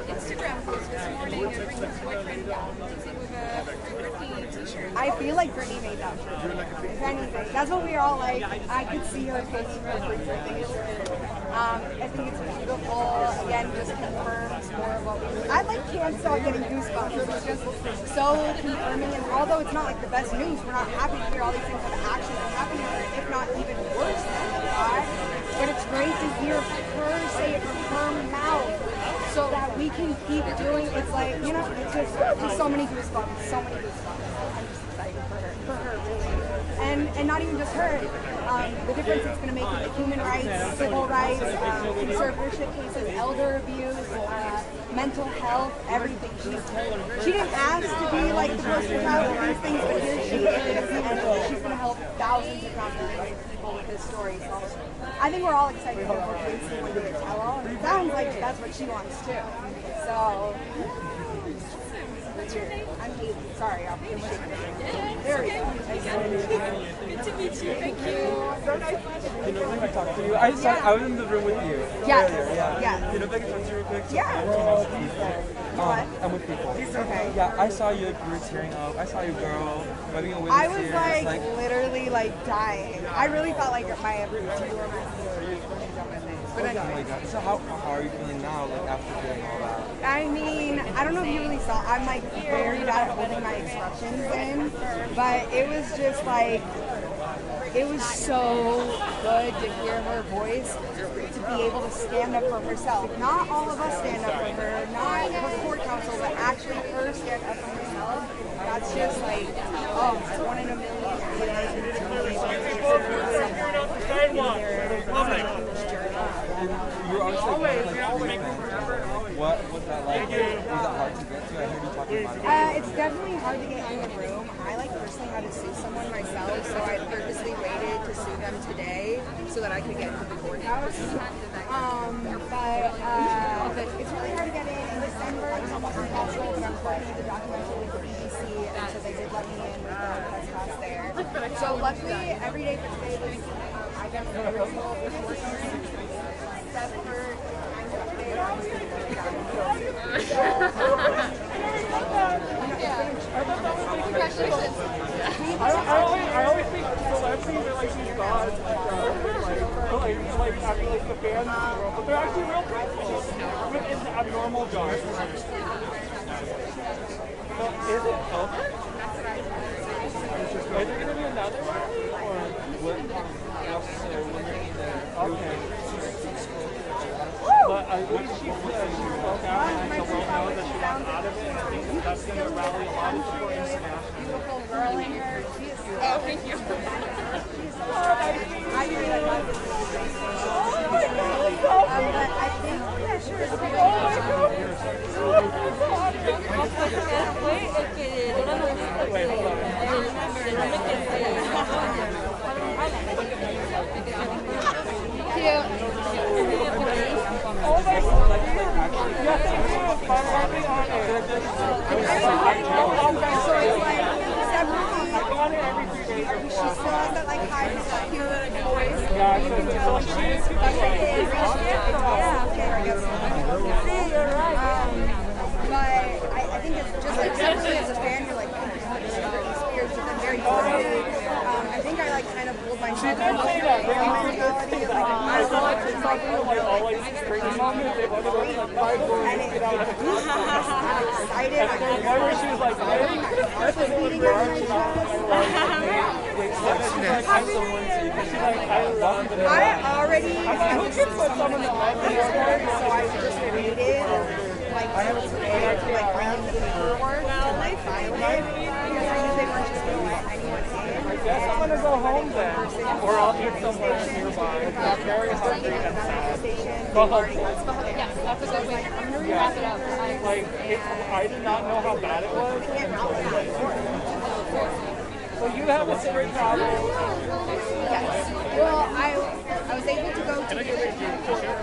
Instagram post this morning bringing his boyfriend down with a Free Britney t-shirt. I feel like Britney made that shirt. If anything, that's what we were all like. I could see her taking her Free Britney shirt. I think it's beautiful. Again, just confirms more of what we. I like can't stop getting goosebumps. It's just so confirming. And although it's not like the best news, we're not happy to hear all these things that actually been happening, or if not even worse than we thought. But it's great to hear her say it from her mouth, so that we can keep doing. It's like, you know, it's just so many goosebumps, so many goosebumps. I'm just excited for her really. And not even just her, the difference it's going to make in the human rights, civil rights, conservatorship cases, elder abuse, mental health, everything. She didn't ask to be like the poster child for these things, but here she is, and she's going to help thousands, if not millions of people with this story. So I think we're all excited to hopefully see one day tell all, and it sounds like that's what she wants too. So. What's your name? I'm Haley. Sorry, I'll be shaking. There we go. Good to meet you. Thank you. So nice. You know, if I talk to you, I was in the room with you earlier. Yeah. You know, if I can talk to you real quick. I'm with people. Okay. Yeah, I saw you. You were tearing up. I saw you, girl. I was like literally like dying. I really felt like my two were But anyway. So how are you feeling now, like after doing all that? I mean, I don't know if you really saw. I'm like very bad at holding my expressions in, but it was just like, it was so good to hear her voice, to be able to stand up for herself. Not all of us stand up for her, not her court counsel, but actually her stand up for herself. That's just like, oh, it's 1 in a million. You were obviously what was that like? Was it hard to get to? I heard you talking about it. It's definitely hard to get in the room. I like personally had to sue someone myself, so I purposely waited to sue them today so that I could get to the courthouse. But it's really hard to get in December. It's almost impossible, but I'm working the documentary with the BBC, and so they did let me in with the press pass there. So luckily, every day for today, I get the original report hearing, except for Congratulations. I always think celebrities are like these gods, like after like the fans, but they're actually real people with abnormal jobs. So is it over? Is there going to be another one? Or okay. But she spoke out and let the world know that she wants out of it, and I think that's going to rally a lot of people internationally. Oh, thank you. I really love this. She still has that like high cute voice. You can tell she's but I think it's just like separately as a fan, you're like, oh my god, it's Britney Spears, but then very quickly. I think I like kind of pulled myself out of the mentality of like, and I'm excited. I already have this someone that loves me, so I just waited like till today to like bring in the paperwork to like file it because I knew they weren't just going to let anyone in. I guess I'm gonna go home then, or I'll eat somewhere nearby. I'm very hungry and sad. Go home. Yes, that's a good way. I'm gonna wrap it up. I did not know how bad it was. So you have a secret problem? Yes. Well, I was able to go to the original courtroom,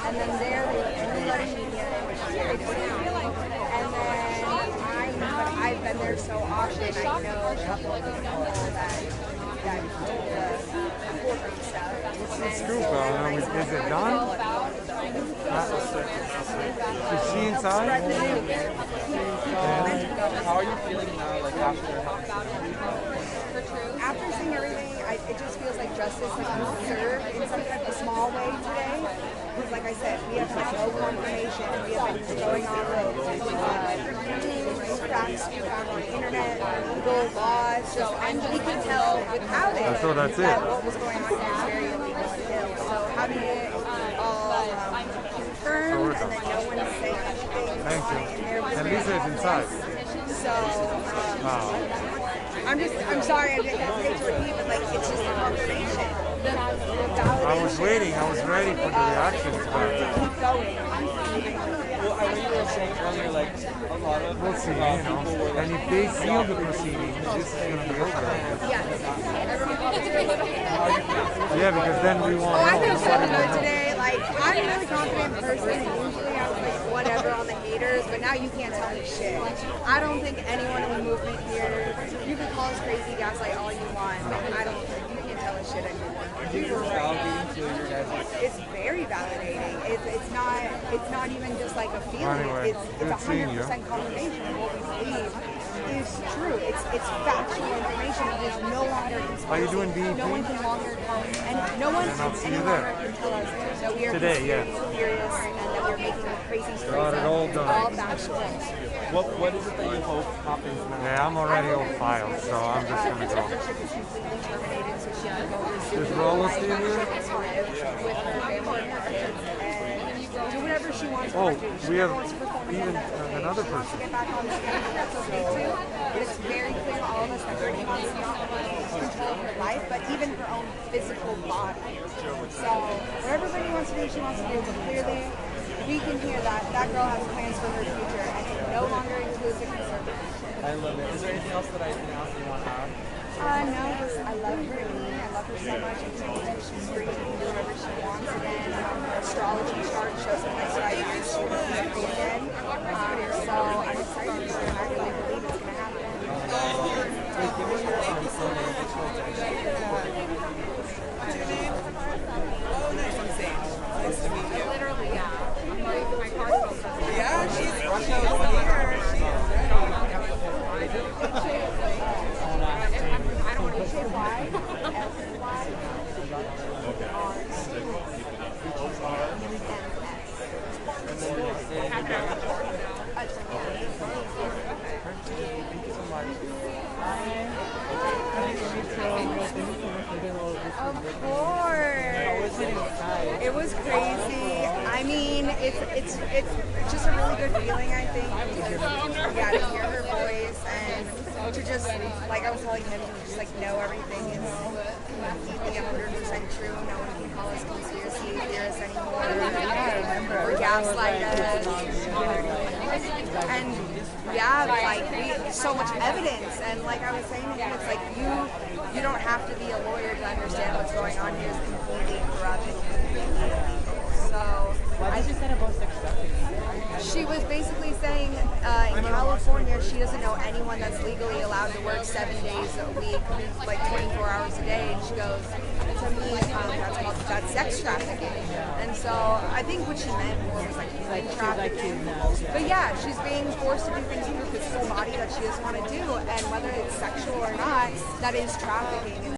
and then there they were letting me in, which is very disappointing. And then I've been there so often, I know a couple of people that do the courtroom stuff. What's the scoop, Ellen? Is it done? Is she inside? How are you feeling now, like after seeing everything, it just feels like justice has been served in some kind of a small way today. Because like I said, we have had no confirmation. We have been going on facts we found on the internet, Google, laws, and we can tell without it that what was going on here is very illegal and ill. So having it all confirmed and then no one is saying anything. Thank you. And Lisa is inside. So, I'm sorry, I didn't hesitate to repeat, but like, it's just a confirmation. I was waiting, I was ready for the reactions, but... Keep going. Well, I know you were saying earlier, like, a lot of we'll see, and if they seal the proceedings, this is going to be over. Yeah, because then we won't know. I feel so good today. Like, I'm a really confident person, and usually I was like, whatever on the haters, but now you can't tell me shit. I don't think anyone in the movement here, you can call us crazy, gaslight all you want, but I don't think you can tell us shit anymore. It's very validating. It's not even just like a feeling. Anyway, it's 100% confirmation of what we believe is true. It's factual information. It is no longer conspiracy. Are you doing DEP? No one can longer and no one any longer can tell us that we are serious and that we're making crazy stories. Got it all done. All factual. What is it that you hope happens now? Yeah, I'm already all filed, so I'm just going to go. Is Rollo still here? Do whatever she wants. Oh, we have even another person. That's okay too. But it's very clear to all of us that Britney wants to control her life, but even her own physical body. So whatever Britney wants to do, she wants to do. But clearly, we can hear that that girl has plans for her future, and it no longer includes a conservative. I love it. Is there anything else that you want to add? No, just I love Britney. I love her so much. I think that she's free to do whatever she wants again. Her astrology chart shows up next to you. She wants to be again. So I'm excited for it. I really believe it's going to happen. What's your name? Oh, nice. I'm Sage. Nice to meet you. Literally, yeah. I'm like, my card still says it. Yeah, she's here. She is ready. I don't want to say why. Of course. It was crazy. I mean, it's just a really good feeling, I think. Yeah, to hear her voice and to just, like I was telling him, to just like know everything is completely 100% true. No one can call us conspiracy theorists anymore. Or gaslight us. And yeah, like so much evidence. And like I was saying to him, it's like you don't have to be a lawyer to understand what's going on here is completely corrupt. So why did you say about sex trafficking? She was basically saying in California she doesn't know anyone that's legally allowed to work 7 days a week, like 24 hours a day. And she goes, to me, that's sex trafficking. And so I think what she meant more was like human trafficking. But yeah, she's being forced to do things with her physical body that she doesn't want to do, and whether it's sexual or not, that is trafficking.